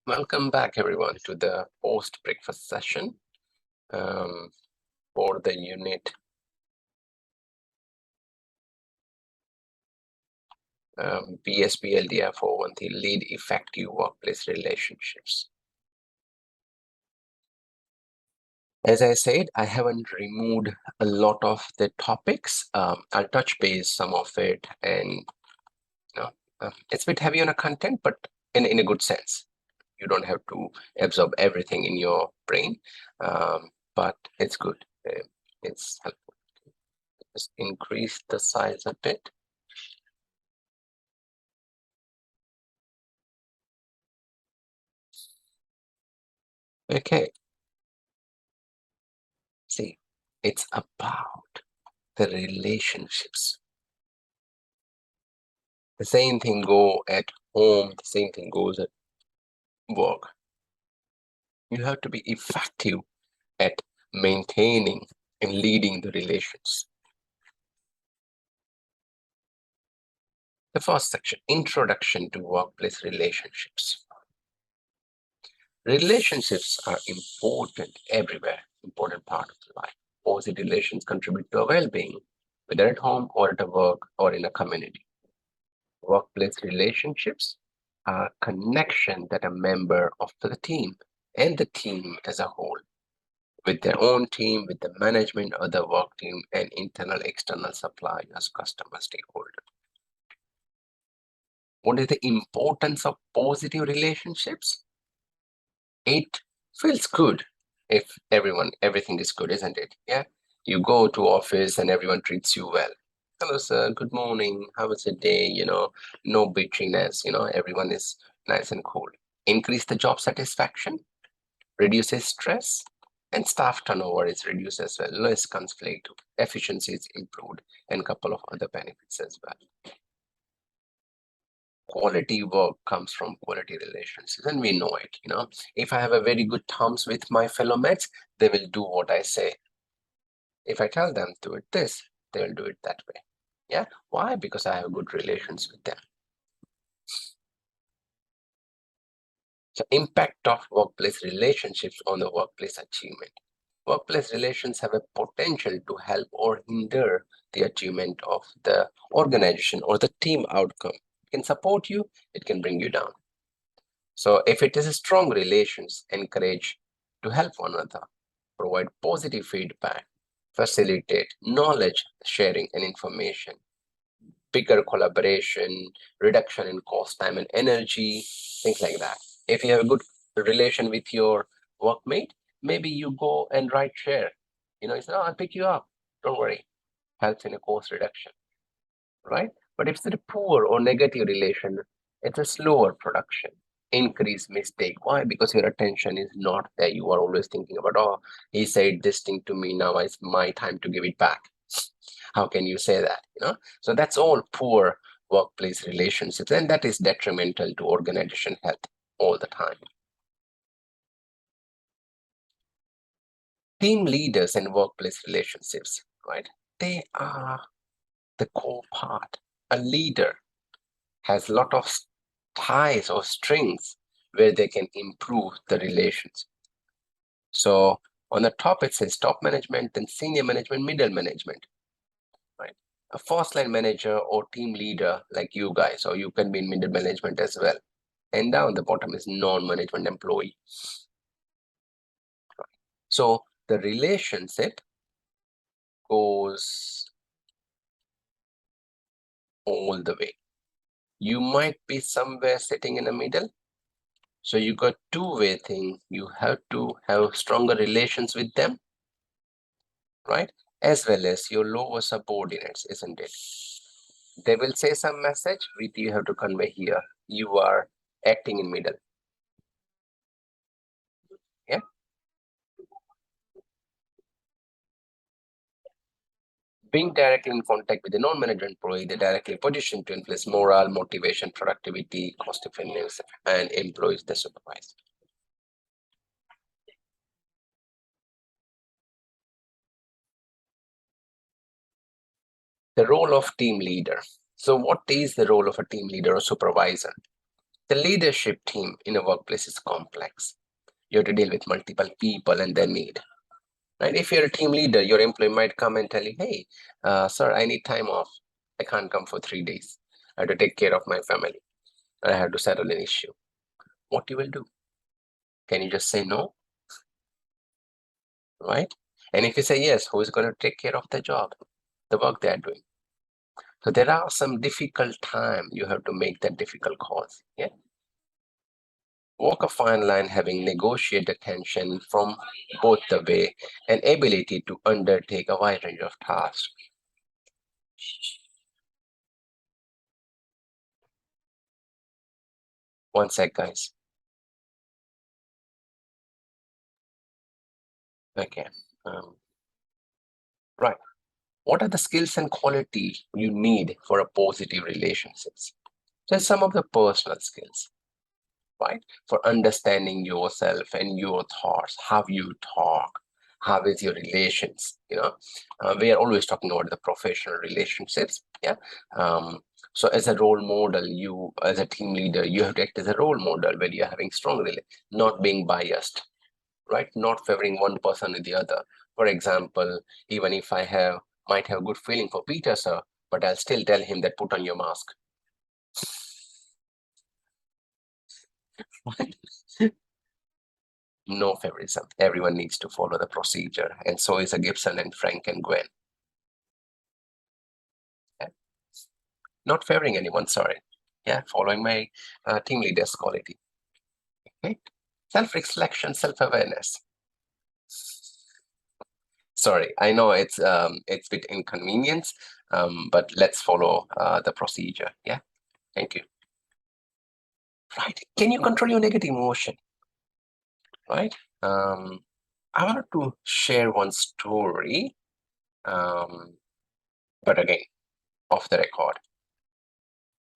Welcome back, everyone, to the post-breakfast session for the unit BSBLDR413, Lead Effective Workplace Relationships. As I said, I haven't removed a lot of the topics. I'll touch base some of it, and it's a bit heavy on the content, but in a good sense. You don't have to absorb everything in your brain, but it's good. It's helpful. Just increase the size a bit. Okay. See, it's about the relationships. The same thing goes at home, the same thing goes at work. You have to be effective at maintaining and leading the relations. The first section, Introduction to Workplace Relationships. Relationships are important everywhere, important part of life. Positive relations contribute to our well-being, whether at home or at work or in a community. Workplace relationships are connection that a member of the team and the team as a whole, with their own team, with the management of the work team, and internal, external suppliers, customer, stakeholder. What is the importance of positive relationships? It feels good if everything is good, isn't it? Yeah. You go to office and everyone treats you well. Hello, sir. Good morning. How was your day? No bitchiness. Everyone is nice and cool. Increase the job satisfaction, reduces stress, and staff turnover is reduced as well. Less conflict, efficiency is improved, and a couple of other benefits as well. Quality work comes from quality relationships, and we know it. If I have a very good terms with my fellow mates, they will do what I say. If I tell them to do this, they will do it that way. Yeah. Why? Because I have good relations with them. So impact of workplace relationships on the workplace achievement. Workplace relations have a potential to help or hinder the achievement of the organization or the team outcome. It can support you, it can bring you down. So if it is a strong relations, encourage to help one another, provide positive feedback, facilitate knowledge sharing and information, bigger collaboration, reduction in cost, time and energy, things like that. If you have a good relation with your workmate, maybe you go and write share. It's I'll pick you up. Don't worry. Helps in a cost reduction, right? But if it's a poor or negative relation, it's a slower production, increased mistake. Why? Because your attention is not there. You are always thinking about, oh, he said this thing to me. Now it's my time to give it back. How can you say that? So that's all poor workplace relationships, and that is detrimental to organization health all the time. Team leaders and workplace relationships, right? They are the core part. A leader has a lot of ties or strings where they can improve the relations. So on the top, it says top management, then senior management, middle management, right? A first line manager or team leader like you guys, or you can be in middle management as well. And down the bottom is non-management employee. Right. So the relationship goes all the way. You might be somewhere sitting in the middle. So you got two-way thing. You have to have stronger relations with them, right? As well as your lower subordinates, isn't it? They will say some message which you have to convey here. You are acting in middle. Yeah. Being directly in contact with the non-management employee, they're directly positioned to influence morale, motivation, productivity, cost effectiveness, and employees they supervise. The role of team leader. So what is the role of a team leader or supervisor? The leadership team in a workplace is complex. You have to deal with multiple people and their need. Right? If you're a team leader, your employee might come and tell you, hey, sir, I need time off. I can't come for 3 days. I have to take care of my family. I have to settle an issue. What you will do? Can you just say no? Right? And if you say yes, who is going to take care of the job, the work they are doing? So there are some difficult time you have to make that difficult calls. Yeah. Walk a fine line having negotiate attention from both the way and ability to undertake a wide range of tasks. One sec, guys. Okay. Right. What are the skills and quality you need for a positive relationships? So some of the personal skills, right? For understanding yourself and your thoughts, how you talk, how is your relations, we are always talking about the professional relationships. Yeah. So as a role model, you as a team leader, you have to act as a role model when you're having strong not being biased, right? Not favoring one person or the other. For example, even if might have good feeling for Peter, sir, but I'll still tell him that put on your mask. No favoritism. Everyone needs to follow the procedure, and so is a Gibson and Frank and Gwen. Okay? Not favoring anyone, sorry. Yeah, following my team leader's quality. Okay? Self-reflection, self-awareness. Sorry, I know it's a bit inconvenience, but let's follow the procedure. Yeah, thank you. Right? Can you control your negative emotion? Right? I wanted to share one story, but again, off the record.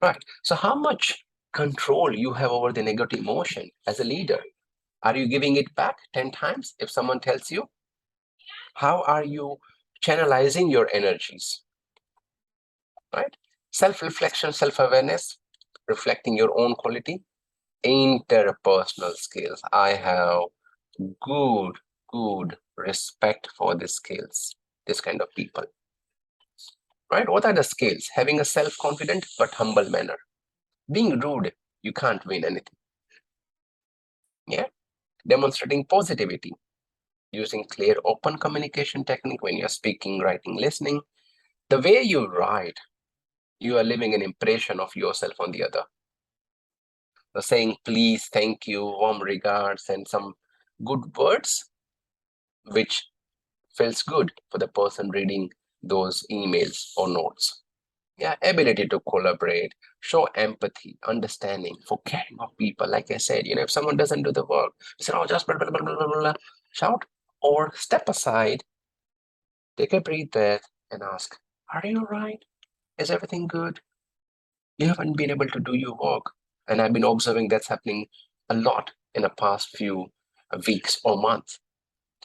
Right. So how much control you have over the negative emotion as a leader? Are you giving it back 10 times if someone tells you? How are you channelizing your energies? Right? Self-reflection, self-awareness, reflecting your own quality, interpersonal skills. I have good respect for the skills, this kind of people. Right? What are the skills? Having a self-confident but humble manner. Being rude, you can't win anything. Yeah. Demonstrating positivity, using clear, open communication technique when you're speaking, writing, listening. The way you write, you are leaving an impression of yourself on the other. So saying please, thank you, warm regards, and some good words, which feels good for the person reading those emails or notes. Yeah, ability to collaborate, show empathy, understanding, for caring of people. Like I said, if someone doesn't do the work, say, oh, just blah, blah, blah, blah, blah, blah, shout, or step aside, take a breath and ask, are you all right? Is everything good? You haven't been able to do your work. And I've been observing that's happening a lot in the past few weeks or months.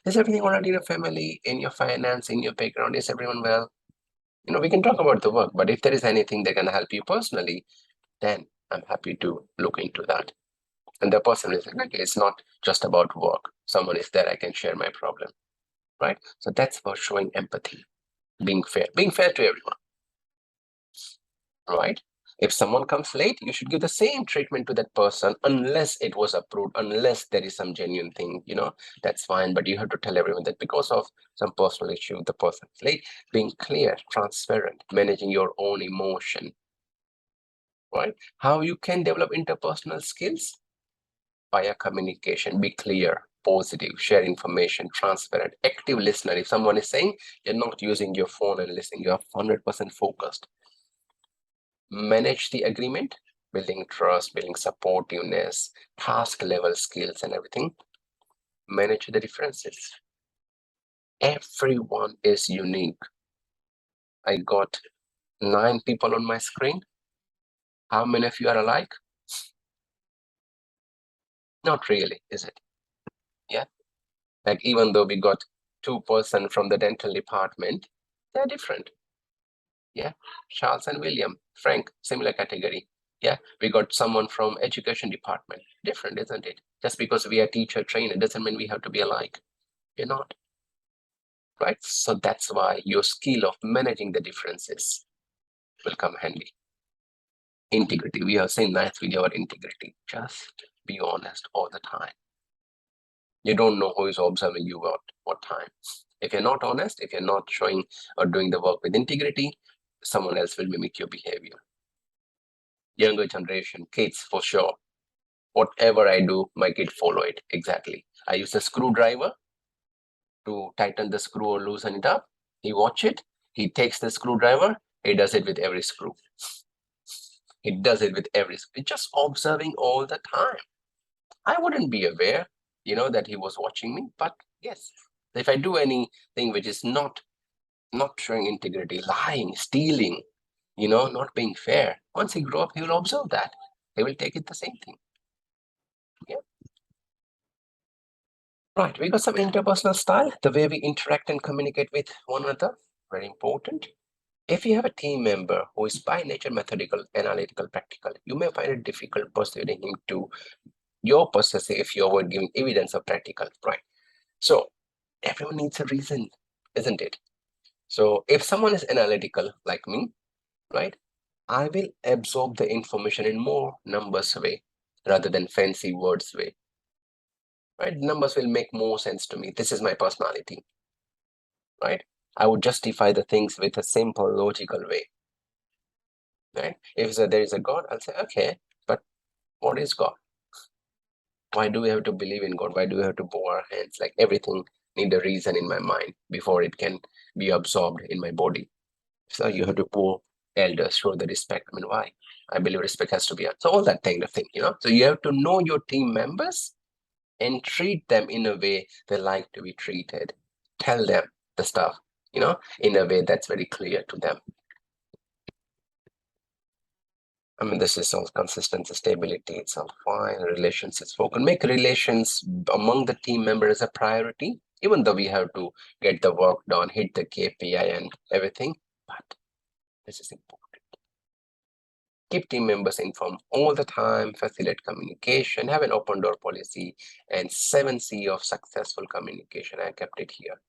Is everything all right in your family, in your finance, in your background? Is everyone well? We can talk about the work, but if there is anything that can help you personally, then I'm happy to look into that. And the person is like, okay, it's not just about work. Someone is there, I can share my problem, right? So that's about showing empathy, being fair to everyone, right? If someone comes late, you should give the same treatment to that person unless it was approved, unless there is some genuine thing, that's fine. But you have to tell everyone that because of some personal issue, the person is late. Being clear, transparent, managing your own emotion, right? How you can develop interpersonal skills? Via communication, be clear, positive, share information, transparent, active listener. If someone is saying, you're not using your phone and listening, you're 100% focused. Manage the agreement, building trust, building supportiveness, task level skills and everything. Manage the differences. Everyone is unique. I got 9 people on my screen. How many of you are alike? Not really, is it? Yeah. Like even though we got 2% from the dental department, they're different. Yeah. Charles and William, Frank, similar category. Yeah, we got someone from education department. Different, isn't it? Just because we are teacher trainer doesn't mean we have to be alike. We're not. Right? So that's why your skill of managing the differences will come handy. Integrity. We have seen nice video about integrity. Just be honest all the time. You don't know who is observing you at what time. If you're not honest, if you're not showing or doing the work with integrity, someone else will mimic your behavior. Younger generation, kids for sure. Whatever I do, my kid follow it exactly. I use a screwdriver to tighten the screw or loosen it up. He watch it. He takes the screwdriver. He does it with every screw. He does it with every screw. Just observing all the time. I wouldn't be aware, that he was watching me. But yes, if I do anything which is not showing integrity, lying, stealing, not being fair, once he grow up, he will observe that. He will take it the same thing. Yeah. Right, we got some interpersonal style, the way we interact and communicate with one another, very important. If you have a team member who is by nature methodical, analytical, practical, you may find it difficult persuading him to your persuasive if you avoid giving evidence of practical, right? So everyone needs a reason, isn't it? So if someone is analytical like me, right, I will absorb the information in more numbers way rather than fancy words way. Right? Numbers will make more sense to me. This is my personality. Right? I would justify the things with a simple, logical way. Right? If there is a God, I'll say, okay, but what is God? Why do we have to believe in God? Why do we have to bow our hands? Like everything need a reason in my mind before it can be absorbed in my body. So you have to pour elders, show the respect. I mean, why? I believe respect has to be. So all that kind of thing, So you have to know your team members and treat them in a way they like to be treated. Tell them the stuff, in a way that's very clear to them. I mean, this is all consistency, stability, it's all fine. Relations is spoken. Make relations among the team members a priority, even though we have to get the work done, hit the KPI and everything. But this is important. Keep team members informed all the time, facilitate communication, have an open door policy, and 7C of successful communication. I kept it here.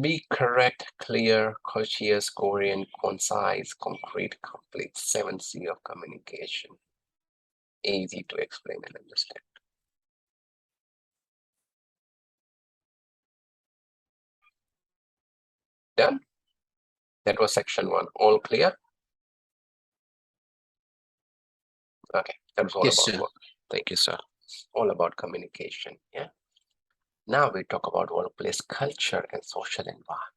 Be correct, clear, courteous, coherent, concise, concrete, complete. 7C of communication. Easy to explain and understand. Done? That was section 1. All clear? Okay, that was all Yes, about sir. work. Thank you, sir. All about communication. Yeah. Now we talk about workplace culture and social environment.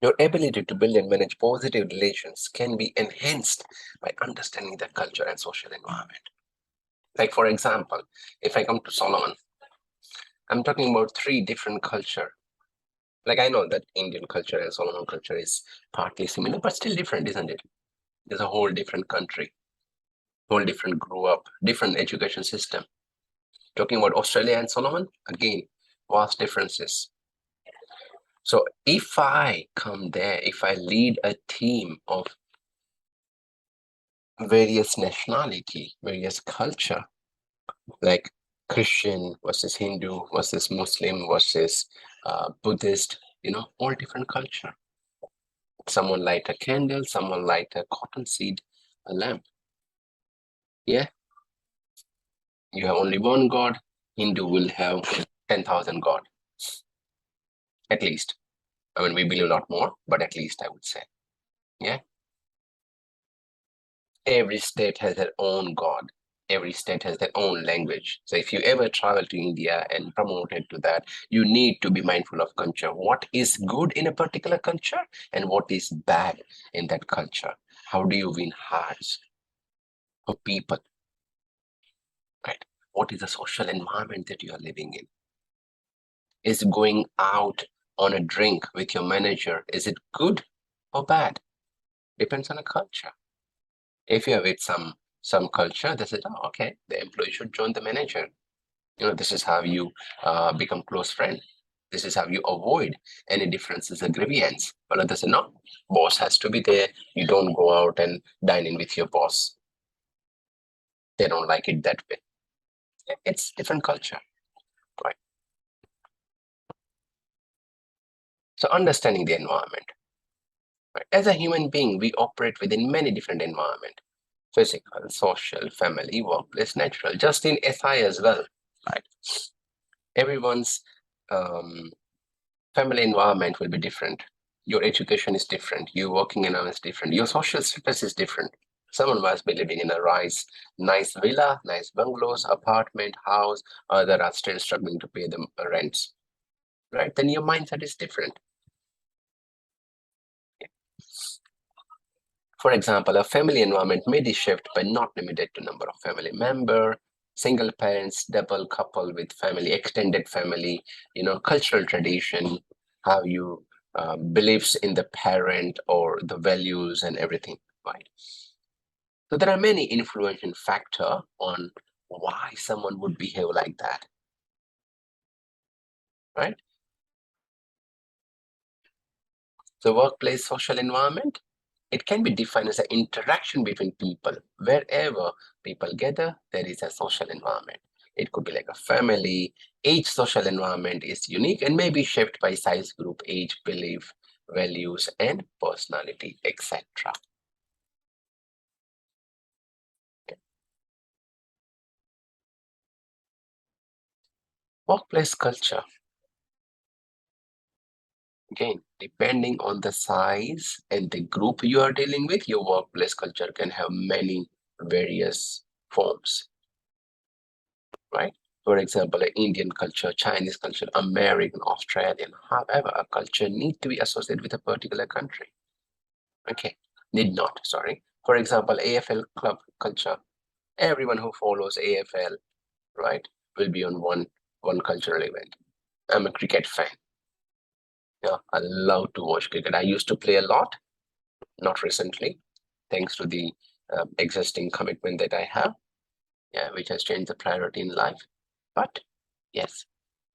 Your ability to build and manage positive relations can be enhanced by understanding the culture and social environment. Like, for example, if I come to Solomon, I'm talking about 3 different culture. Like, I know that Indian culture and Solomon culture is partly similar, but still different, isn't it? There's a whole different country, whole different grew up, different education system. Talking about Australia and Solomon, again, vast differences. So if I come there, if I lead a team of various nationality, various culture, like Christian versus Hindu versus Muslim versus Buddhist, all different culture. Someone light a candle, someone light a cotton seed, a lamp. Yeah, you have only one God. Hindu will have 10,000 God, at least. I mean, we believe a lot more, but at least I would say. Yeah. Every state has their own God. Every state has their own language. So if you ever travel to India and promoted to that, you need to be mindful of culture. What is good in a particular culture and what is bad in that culture? How do you win hearts of people? Right? What is the social environment that you are living in? Is going out on a drink with your manager, is it good or bad? Depends on the culture. If you're with some culture, they say, oh, okay, the employee should join the manager. This is how you become close friend. This is how you avoid any differences or grievance. But others say, no, boss has to be there. You don't go out and dine in with your boss. They don't like it that way. It's different culture, right? So understanding the environment. Right? As a human being, we operate within many different environments: physical, social, family, workplace, natural, just in SI as well, right? Everyone's um, family environment will be different. Your education is different. Your working environment is different. Your social status is different. Someone must be living in a nice villa, nice bungalows, apartment, house, that are still struggling to pay the rents, right? Then your mindset is different. For example, a family environment may be shaped but not limited to number of family member, single parents, double couple with family, extended family, cultural tradition, how you beliefs in the parent or the values and everything, right? So there are many influential factor on why someone would behave like that, right? The workplace social environment, it can be defined as an interaction between people. Wherever people gather, there is a social environment. It could be like a family. Each social environment is unique and may be shaped by size, group, age, belief, values, and personality, etc. Workplace culture. Again, depending on the size and the group you are dealing with, your workplace culture can have many various forms, right? For example, an Indian culture, Chinese culture, American, Australian, however, a culture need to be associated with a particular country. Okay, need not, sorry. For example, AFL club culture, everyone who follows AFL, right, will be on one cultural event. I'm a cricket fan. Yeah, I love to watch cricket. I used to play a lot, not recently, thanks to the existing commitment that I have, yeah, which has changed the priority in life. But yes,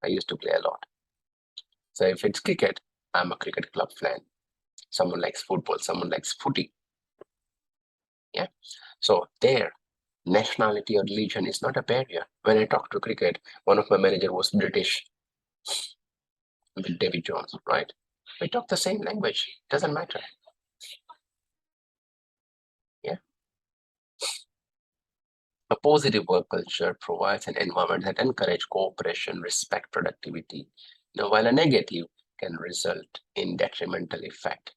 I used to play a lot. So if it's cricket, I'm a cricket club fan. Someone likes football, someone likes footy. Yeah. So there, nationality or religion is not a barrier. When I talk to cricket, one of my manager was British with David Jones, right? We talk the same language. Doesn't matter. Yeah. A positive work culture provides an environment that encourages cooperation, respect, productivity. While a negative can result in detrimental effect.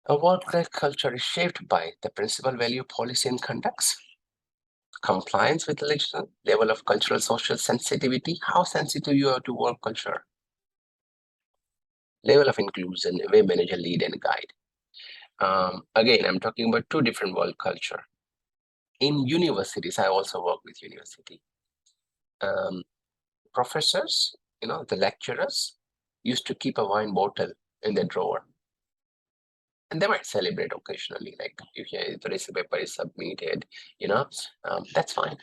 A workplace culture is shaped by the principal value, policy, and conducts. Compliance with legislation, level of cultural social sensitivity, how sensitive you are to work culture, level of inclusion, way manager lead and guide. Again, I'm talking about two different work culture. In universities, I also work with university. Professors, the lecturers used to keep a wine bottle in their drawer. And they might celebrate occasionally, like if the research paper is submitted, that's fine.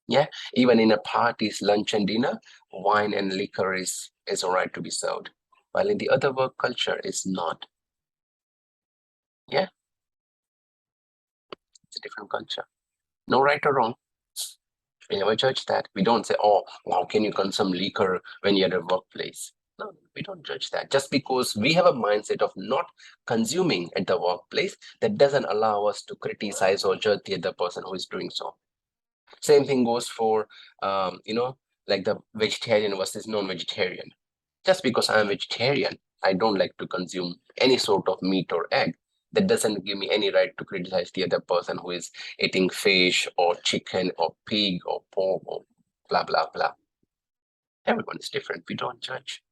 Yeah, even in a parties, lunch and dinner, wine and liquor is all right to be served, while in the other work culture is not. Yeah, it's a different culture. No right or wrong. We never judge that. We don't say, oh, how can you consume liquor when you're at a workplace? No, we don't judge that. Just because we have a mindset of not consuming at the workplace, that doesn't allow us to criticize or judge the other person who is doing so. Same thing goes for, like the vegetarian versus non-vegetarian. Just because I'm vegetarian, I don't like to consume any sort of meat or egg. That doesn't give me any right to criticize the other person who is eating fish or chicken or pig or pork or blah, blah, blah. Everyone is different. We don't judge.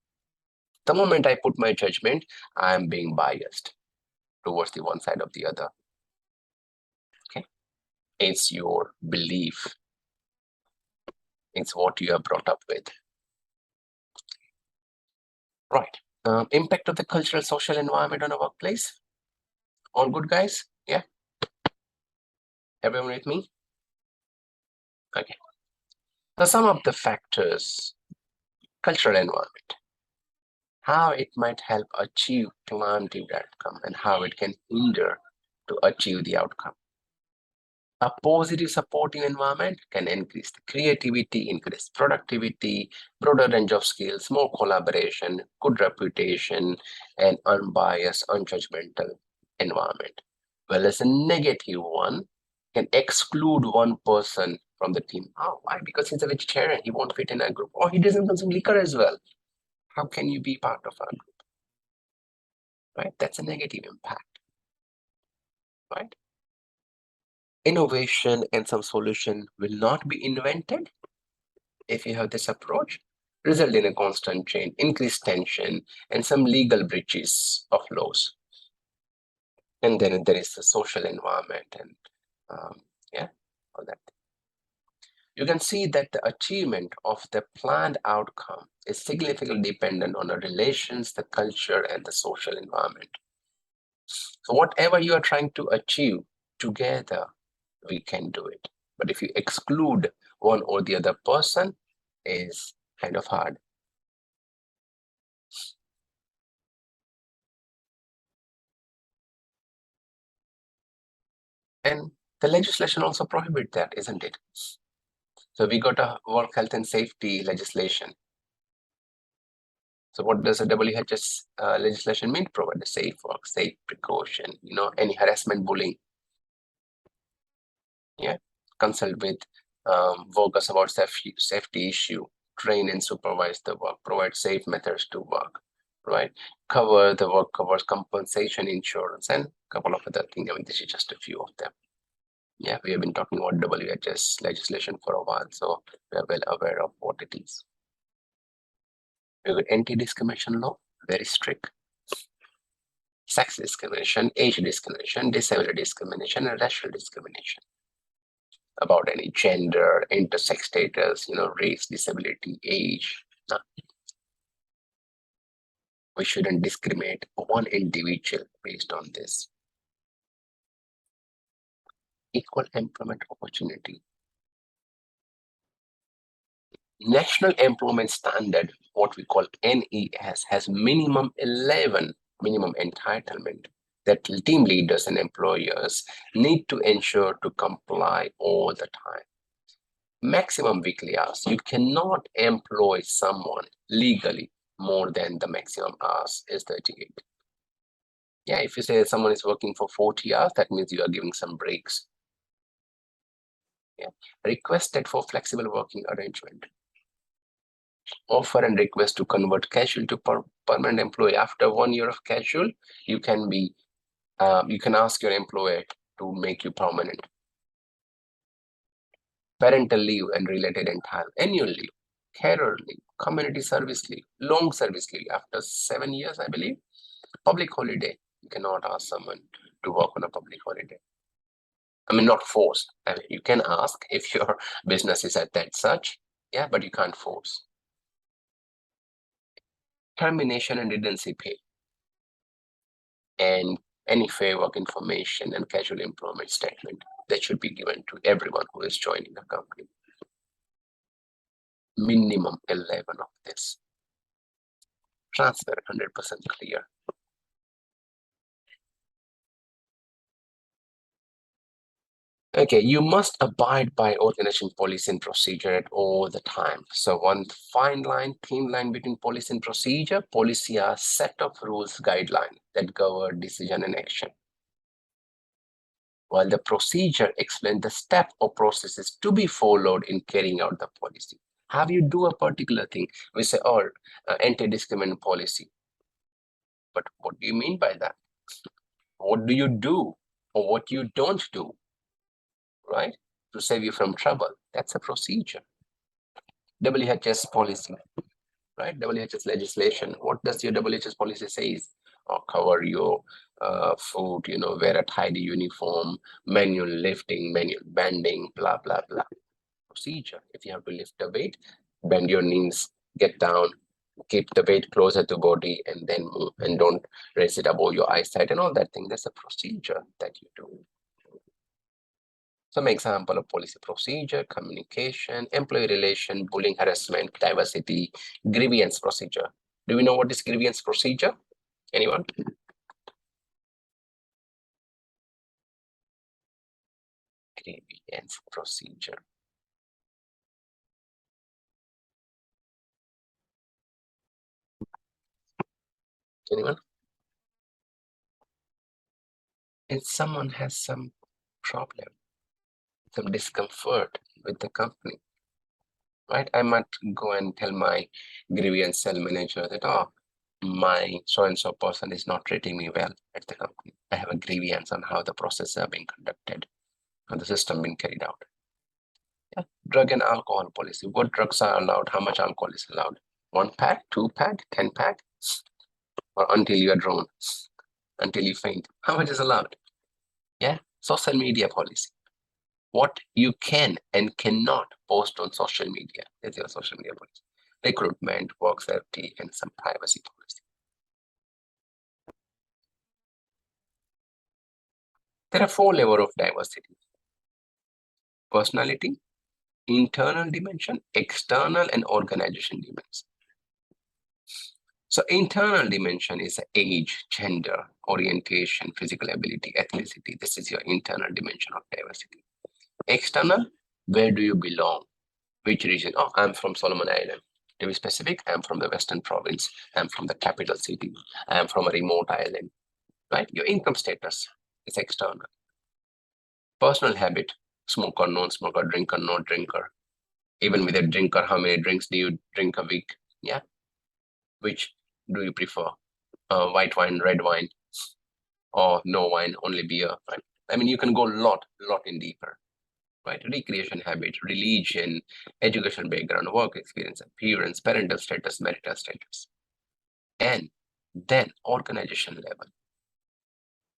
The moment I put my judgment, I'm being biased towards the one side or the other. Okay? It's your belief. It's what you are brought up with. Right. Impact of the cultural social environment on a workplace. All good, guys? Yeah? Everyone with me? Okay. Now, some of the factors, cultural environment, how it might help achieve planned outcome and how it can hinder to achieve the outcome. A positive supporting environment can increase the creativity, increase productivity, broader range of skills, more collaboration, good reputation, and unbiased, unjudgmental environment. Whereas a negative one can exclude one person from the team. Oh, why? Because he's a vegetarian, he won't fit in our group. Or he doesn't consume liquor as well. How can you be part of our group? Right? That's a negative impact. Right? Innovation and some solution will not be invented if you have this approach, result in a constant change, increased tension, and some legal breaches of laws. And then there is the social environment and yeah, all that. You can see that the achievement of the planned outcome is significantly dependent on the relations, the culture, and the social environment. So whatever you are trying to achieve together, we can do it. But if you exclude one or the other person, is kind of hard. And the legislation also prohibits that, isn't it? So we got a work health and safety legislation. So what does a WHS legislation mean? Provide a safe work, safe precaution, any harassment, bullying. Yeah, consult with workers about safety issue, train and supervise the work, provide safe methods to work, right? Cover the work, covers compensation, insurance, and a couple of other things. I mean, this is just a few of them. Yeah, we have been talking about WHS legislation for a while, so we are well aware of what it is. We have anti-discrimination law, very strict. Sex discrimination, age discrimination, disability discrimination, and racial discrimination. About any gender, intersex status, race, disability, age. No. We shouldn't discriminate one individual based on this. Equal employment opportunity. National Employment Standard, what we call NES, has minimum 11 minimum entitlement that team leaders and employers need to ensure to comply all the time. Maximum weekly hours. You cannot employ someone legally more than the maximum hours is 38. Yeah, if you say someone is working for 40 hours, that means you are giving some breaks. Yeah, requested for flexible working arrangement. Offer and request to convert casual to permanent employee. After 1 year of casual, you can ask your employer to make you permanent. Parental leave and related entitlement, annual leave, carer leave, community service leave, long service leave after 7 years, I believe. Public holiday, you cannot ask someone to work on a public holiday. I mean, not forced. I mean, you can ask if your business is at that such, yeah, but you can't force. Termination and redundancy pay, and any fair work information and casual employment statement that should be given to everyone who is joining the company. Minimum 11 of this. Transparent, 100% clear. Okay, you must abide by organization policy and procedure at all the time. So one fine line, thin line between policy and procedure. Policy are set of rules, guidelines that govern decision and action, while the procedure explains the step or processes to be followed in carrying out the policy. Have you do a particular thing? We say, anti-discrimination policy. But what do you mean by that? What do you do or what you don't do, right? To save you from trouble. That's a procedure. WHS policy, right? WHS legislation. What does your WHS policy says? Or cover your food, wear a tidy uniform, manual lifting, manual bending, blah, blah, blah. procedure. If you have to lift a weight, bend your knees, get down, keep the weight closer to body, and then move, and don't raise it above your eyesight and all that thing. That's a procedure that you do. Some example of policy procedure: communication, employee relation, bullying, harassment, diversity, grievance procedure. Do we know what is grievance procedure? Anyone? Grievance procedure. Anyone? If someone has some problem, some discomfort with the company, right? I might go and tell my grievance cell manager that, oh, my so-and-so person is not treating me well at the company. I have a grievance on how the processes are being conducted, how the system being carried out. Yeah. Drug and alcohol policy. What drugs are allowed? How much alcohol is allowed? 1 pack, 2 pack, 10 pack, or until you are drawn, until you faint. How much is allowed? Yeah. Social media policy. What you can and cannot post on social media. That's your social media policy. Recruitment, work safety, and some privacy policy. There are 4 levels of diversity: personality, internal dimension, external, and organization dimension. So internal dimension is age, gender, orientation, physical ability, ethnicity. This is your internal dimension of diversity. External, where do you belong? Which region? Oh, I'm from Solomon Island. To be specific, I'm from the Western Province. I'm from the capital city. I'm from a remote island, right? Your income status is external. Personal habit: smoke or non-smoker, drink or no drinker. Even with a drinker, how many drinks do you drink a week? Yeah. Which do you prefer? White wine, red wine, or no wine, only beer, right? I mean, you can go a lot in deeper, right? Recreation habit, religion, education background, work experience, appearance, parental status, marital status. And then organization level,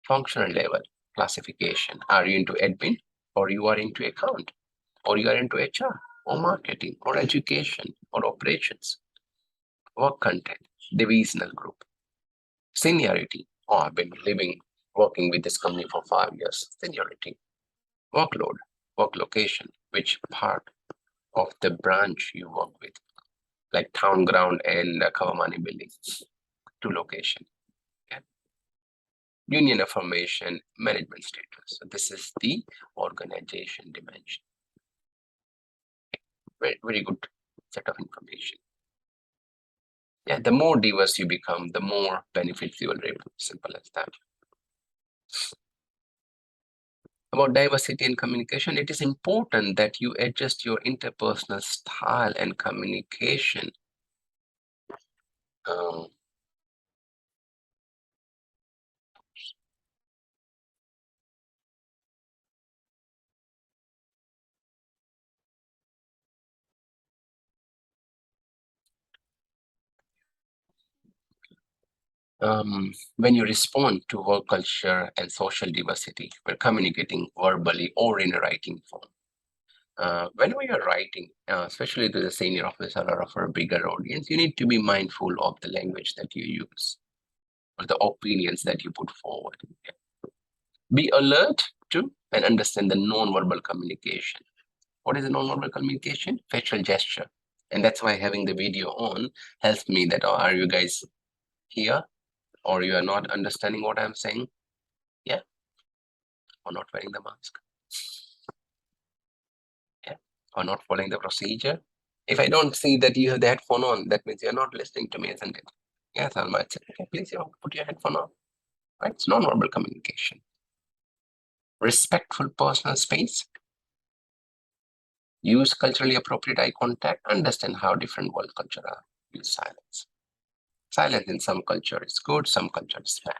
functional level, classification. Are you into admin, or you are into account, or you are into HR, or marketing, or education, or operations? Work content, divisional group. Seniority: oh, I've been working with this company for 5 years. Seniority. Workload, work location, which part of the branch you work with, like town ground and Kawamani building, 2 location. Okay. Union affirmation, management status. So this is the organization dimension. Very good set of information. Yeah, the more diverse you become, the more benefits you will reap. Simple as that. About diversity and communication, it is important that you adjust your interpersonal style and communication. When you respond to work culture and social diversity, we're communicating verbally or in a writing form. Whenever you're writing, especially to the senior officer or for a bigger audience, you need to be mindful of the language that you use or the opinions that you put forward. Be alert to and understand the non-verbal communication. What is a non-verbal communication? Facial gesture. And that's why having the video on helps me that, oh, are you guys here? Or you are not understanding what I'm saying? Yeah. Or not wearing the mask. Yeah. Or not following the procedure. If I don't see that you have the headphone on, that means you're not listening to me, isn't it? Yes, I might say, okay, please, put your headphone on. Right? It's non-verbal communication. Respectful personal space. Use culturally appropriate eye contact. Understand how different world culture are. Use silence. Silence in some culture is good, some culture is bad.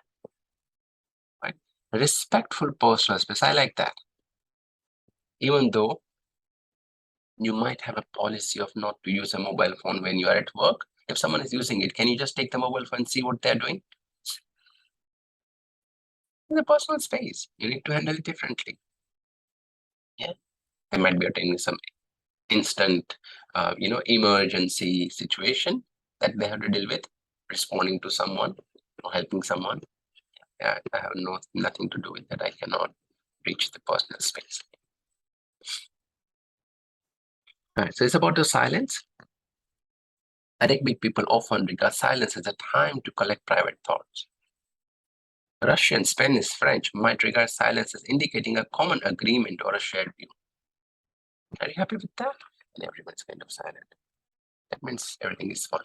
Right? Respectful personal space. I like that. Even though you might have a policy of not to use a mobile phone when you are at work. If someone is using it, can you just take the mobile phone and see what they're doing? It's a personal space. You need to handle it differently. Yeah. They might be attending some instant, emergency situation that they have to deal with, responding to someone or helping someone. I have nothing to do with that. I cannot reach the personal space. All right, so it's about the silence. Arabic people often regard silence as a time to collect private thoughts. Russian, Spanish, French might regard silence as indicating a common agreement or a shared view. Are you happy with that? And everyone's kind of silent. That means everything is fine.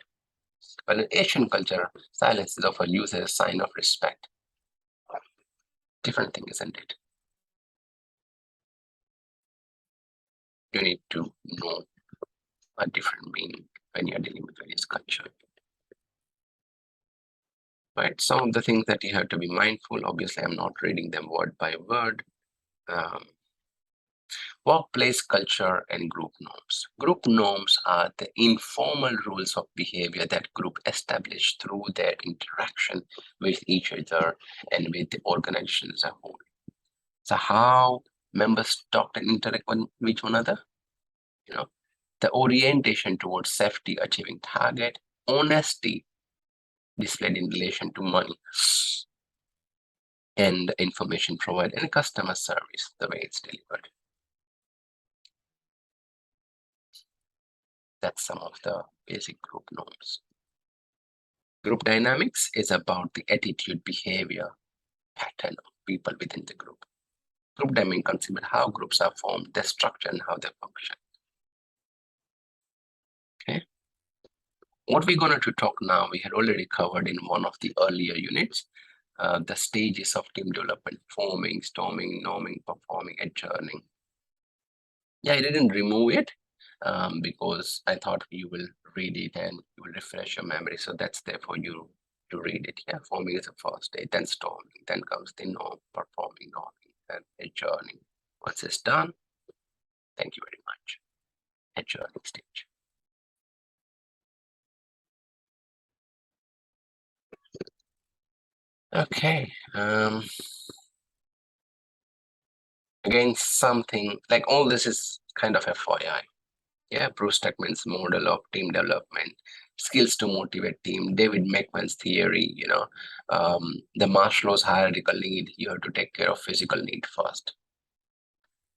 But in Asian culture, silence is often used as a sign of respect. Different thing, isn't it? You need to know a different meaning when you're dealing with various cultures. Right, some of the things that you have to be mindful. Obviously, I'm not reading them word by word. Workplace culture and group norms. Group norms are the informal rules of behavior that group establish through their interaction with each other and with the organization as a whole. So how members talk and interact with one another, the orientation towards safety, achieving target, honesty displayed in relation to money, and information provided, and customer service, the way it's delivered. That's some of the basic group norms. Group dynamics is about the attitude, behavior, pattern of people within the group. Group dynamics consider how groups are formed, their structure, and how they function. Okay. What we're going to talk now, we had already covered in one of the earlier units, the stages of team development: forming, storming, norming, performing, adjourning. Yeah, I didn't remove it because I thought you will read it and you will refresh your memory. So that's there for you to read it. Yeah, forming is the first stage, then storming, then comes the norm, performing, norming, then adjourning. Once it's done, thank you very much. Adjourning stage. Okay. Again, something like all this is kind of FYI. Yeah, Bruce Tuckman's model of team development, skills to motivate team, David Meckman's theory, the Maslow's hierarchical need, you have to take care of physical need first.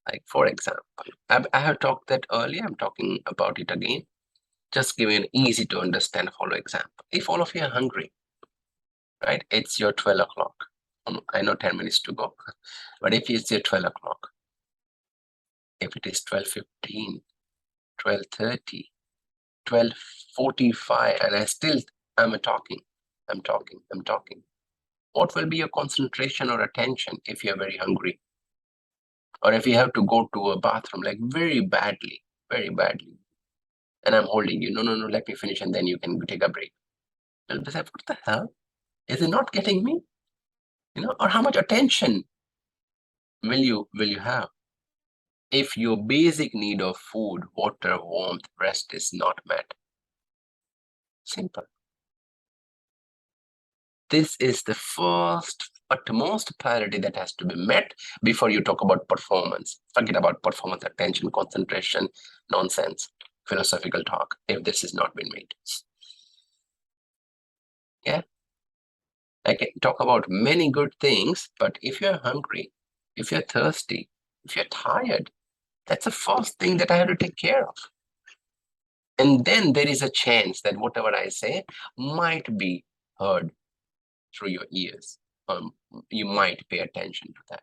Like, for example, I have talked that earlier, I'm talking about it again. Just give you an easy to understand follow example. If all of you are hungry, right, it's your 12 o'clock. I know 10 minutes to go, but if it's your 12 o'clock, if it is 12:15, 12:30, 12:45, and I'm talking. What will be your concentration or attention if you're very hungry? Or if you have to go to a bathroom, like very badly, and I'm holding you, no, let me finish and then you can take a break. You'll be like, what the hell? Is it not getting me? Or how much attention will you have? If your basic need of food, water, warmth, rest is not met. Simple. This is the first utmost priority that has to be met before you talk about performance. Forget about performance, attention, concentration, nonsense, philosophical talk, if this has not been made. Yeah. I can talk about many good things, but if you're hungry, if you're thirsty, if you're tired, that's the first thing that I have to take care of. And then there is a chance that whatever I say might be heard through your ears. You might pay attention to that.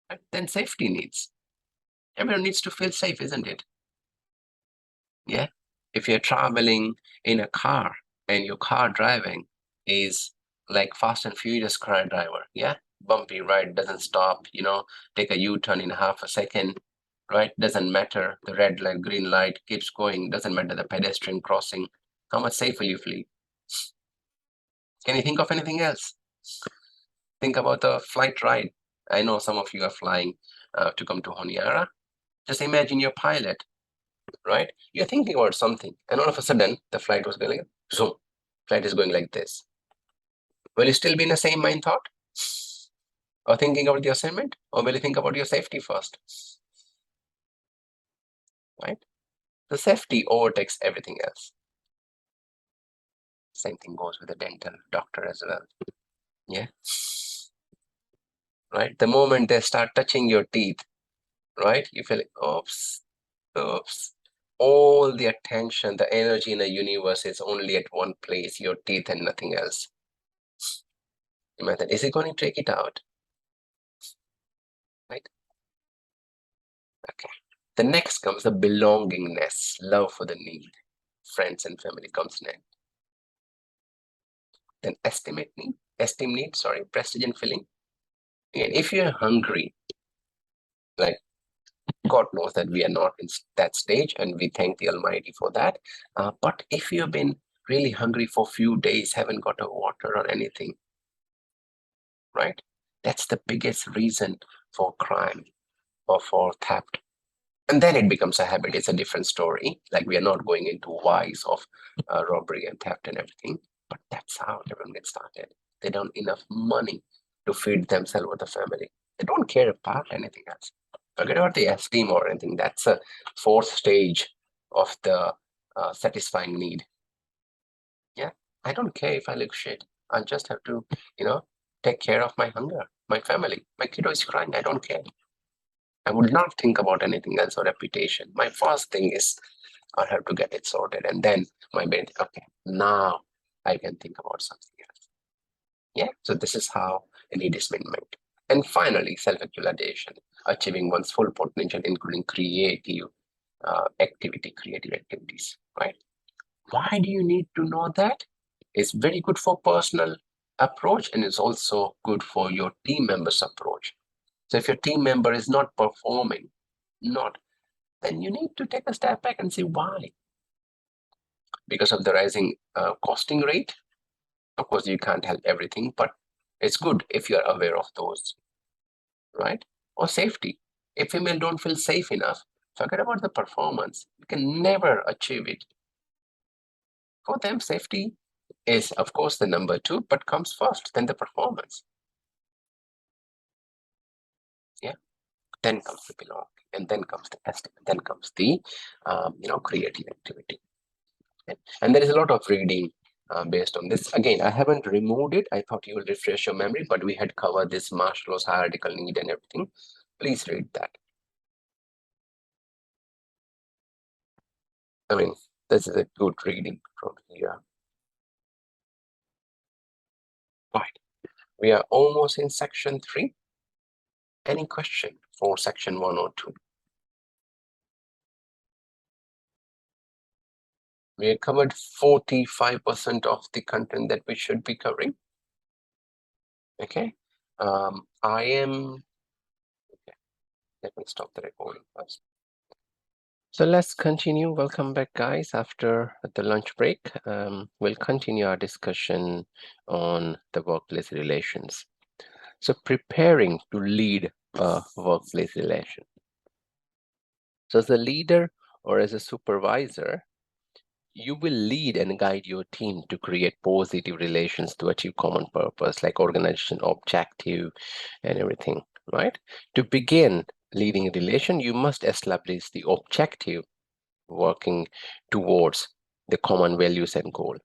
But then safety needs. Everyone needs to feel safe, isn't it? Yeah. If you're traveling in a car and your car driving is like Fast and Furious car driver, yeah, bumpy ride, doesn't stop, take a U-turn in half a second, right? Doesn't matter. The red light, green light keeps going. Doesn't matter the pedestrian crossing. How much safer you feel? Can you think of anything else? Think about the flight ride. I know some of you are flying to come to Honiara. Just imagine your pilot, right? You're thinking about something, and all of a sudden, the flight was going like, zoom. Flight is going like this. Will you still be in the same mind thought? Or thinking about the assignment? Or will you think about your safety first? Right? The safety overtakes everything else. Same thing goes with a dental doctor as well. Yeah. Right. The moment they start touching your teeth, right, you feel like, oops, oops. All the attention, the energy in the universe is only at one place, your teeth and nothing else. Imagine, is he going to take it out? Right? Okay. The next comes the belongingness, love for the need. Friends and family comes next. Then esteem need, prestige and feeling. Again, if you're hungry, like God knows that we are not in that stage, and we thank the Almighty for that. But if you've been really hungry for a few days, haven't got a water or anything, right? That's the biggest reason for crime or for theft. And then it becomes a habit. It's a different story. Like, we are not going into whys of robbery and theft and everything, but that's how everyone gets started. They don't have enough money to feed themselves or the family. They don't care about anything else. Forget about the esteem or anything. That's a fourth stage of the satisfying need. Yeah, I don't care if I look shit. I just have to, take care of my hunger, my family. My kiddo is crying. I don't care. I would not think about anything else or reputation. My first thing is I have to get it sorted, and then my brain, okay, now I can think about something else. Yeah, so this is how a need is being made. And finally, self-actualization, achieving one's full potential, including creative activities, right? Why do you need to know that? It's very good for personal approach, and it's also good for your team members' approach. So if your team member is not performing, then you need to take a step back and see why. Because of the rising costing rate, of course, you can't help everything, but it's good if you're aware of those, right? Or safety. If women don't feel safe enough, forget about the performance. You can never achieve it. For them, safety is, of course, the number two, but comes first, then the performance. Yeah. Then comes the belong, and then comes the estimate, then comes the creative activity. And there is a lot of reading based on this. Again, I haven't removed it. I thought you will refresh your memory, but we had covered this Maslow's hierarchical need and everything. Please read that. I mean, this is a good reading from here. Right. We are almost in section 3. Any question for section 1 or 2? We have covered 45% of the content that we should be covering. Okay. Okay. Let me stop the recording first. So let's continue. Welcome back, guys. After the lunch break, we'll continue our discussion on the workplace relations. So preparing to lead a workplace relation. So as a leader or as a supervisor, you will lead and guide your team to create positive relations to achieve common purpose, like organization objective and everything, right? To begin leading a relation, you must establish the objective working towards the common values and goal,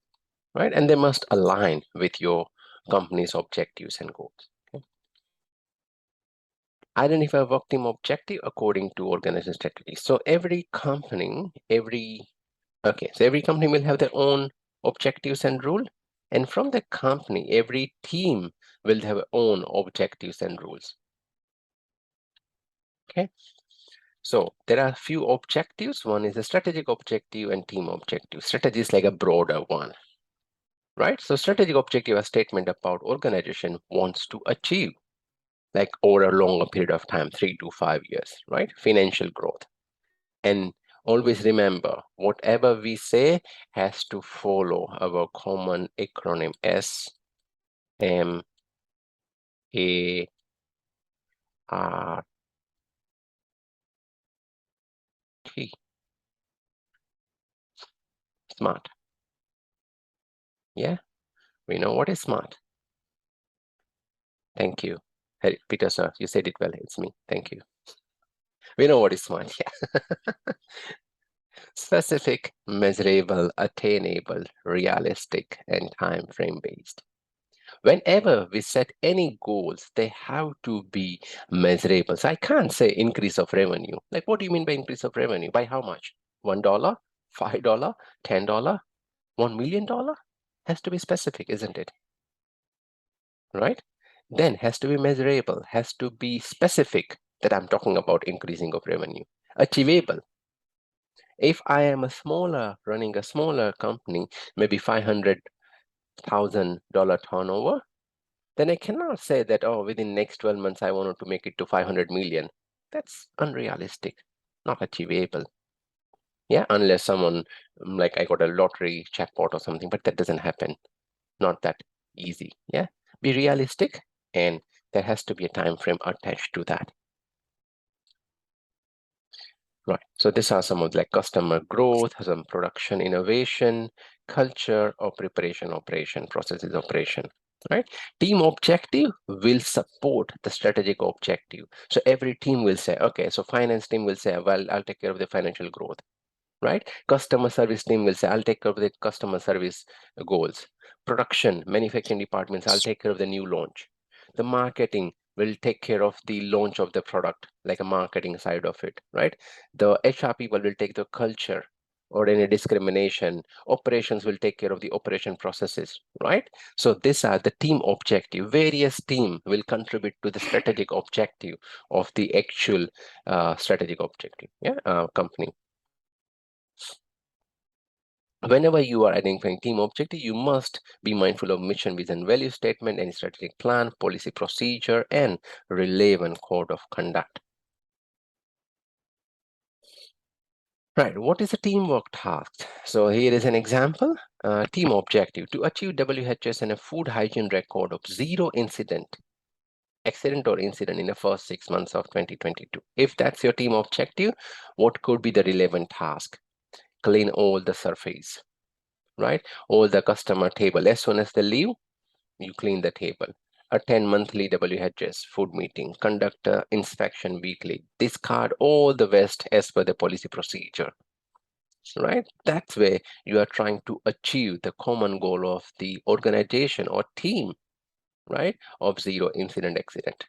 right? And they must align with your company's objectives and goals. Okay? Identify work team objective according to organization strategy. So every company will have their own objectives and rule. And from the company, every team will have their own objectives and rules. Okay. So there are a few objectives. One is a strategic objective and team objective. Strategy is like a broader one, right? So strategic objective is a statement about organization wants to achieve, like over a longer period of time, 3 to 5 years, right? Financial growth. And always remember, whatever we say has to follow our common acronym SMART. SMART. Yeah, we know what is SMART. Thank you. Hey, Peter, sir, you said it well. It's me. Thank you. We know what is SMART. Yeah. Specific, measurable, attainable, realistic, and time frame based. Whenever we set any goals, they have to be measurable. So I can't say increase of revenue. Like, what do you mean by increase of revenue? By how much? $1, $5, $10, $1 million? Has to be specific, isn't it? Right? Then has to be measurable, has to be specific that I'm talking about increasing of revenue. Achievable. If I am running a smaller company, maybe $500,000 turnover, then I cannot say that, oh, within next 12 months, I wanted to make it to 500 million. That's unrealistic, not achievable. Yeah, unless someone, like I got a lottery jackpot or something, but that doesn't happen. Not that easy. Yeah, be realistic, and there has to be a time frame attached to that. Right. So these are some of like customer growth, some production innovation, culture or preparation operation, processes operation. Right. Team objective will support the strategic objective. So every team will say, okay, so finance team will say, well, I'll take care of the financial growth. Right? Customer service team will say, I'll take care of the customer service goals. Production, manufacturing departments, I'll take care of the new launch. The marketing will take care of the launch of the product, like a marketing side of it, right? The HR people will take the culture or any discrimination. Operations will take care of the operation processes, right? So these are the team objective. Various team will contribute to the strategic objective of the actual strategic objective, company. Whenever you are identifying team objective, you must be mindful of mission, vision, value statement, and strategic plan, policy procedure, and relevant code of conduct. Right, what is a teamwork task? So here is an example. Team objective: to achieve WHS and a food hygiene record of 0 accident or incident in the first 6 months of 2022. If that's your team objective, what could be the relevant task? Clean all the surface, right? All the customer table. As soon as they leave, you clean the table. Attend monthly WHS food meeting. Conduct an inspection weekly. Discard all the waste as per the policy procedure, right? That's where you are trying to achieve the common goal of the organization or team, right? Of 0 incident accident.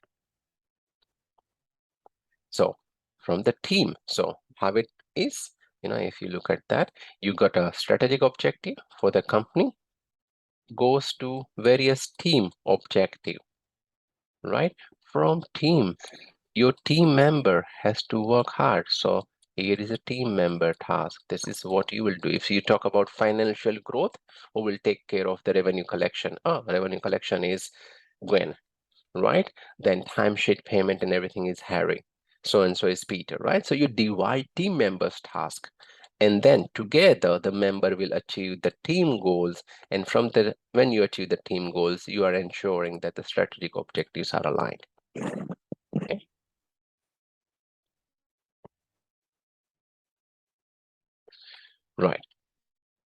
So from the team, so how it is, if you look at that, you got a strategic objective for the company, goes to various team objective, right? From team, your team member has to work hard. So here is a team member task. This is what you will do. If you talk about financial growth, who will take care of the revenue collection? Revenue collection is Gwen, right? Then timesheet payment and everything is Harry. So and so is Peter, right? So you divide team members' task, and then together the member will achieve the team goals. And when you achieve the team goals, you are ensuring that the strategic objectives are aligned. Okay. Right.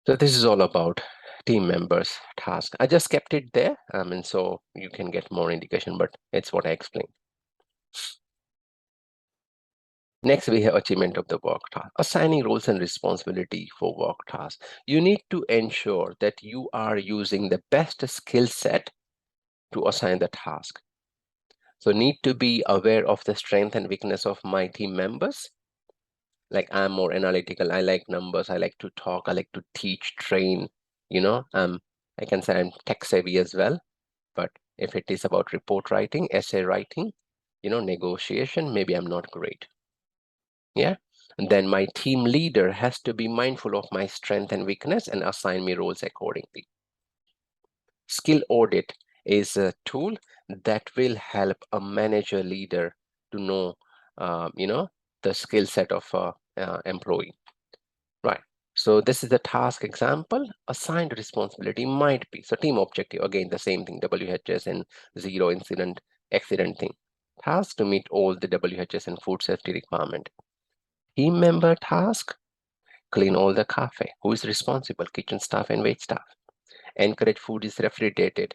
So this is all about team members' task. I just kept it there, and so you can get more indication, but it's what I explained. Next, we have achievement of the work task. Assigning roles and responsibility for work tasks. You need to ensure that you are using the best skill set to assign the task. So need to be aware of the strength and weakness of my team members. Like, I'm more analytical. I like numbers. I like to talk. I like to teach, train. I can say I'm tech savvy as well. But if it is about report writing, essay writing, negotiation, maybe I'm not great. Yeah. And then my team leader has to be mindful of my strength and weakness and assign me roles accordingly. Skill audit is a tool that will help a manager leader to know, the skill set of employee. Right. So this is the task example. Assigned responsibility might be, so team objective, again, the same thing, WHS and 0 incident accident thing. Task to meet all the WHS and food safety requirement. Team member task, clean all the cafe. Who is responsible? Kitchen staff and wait staff. Encourage food is refrigerated.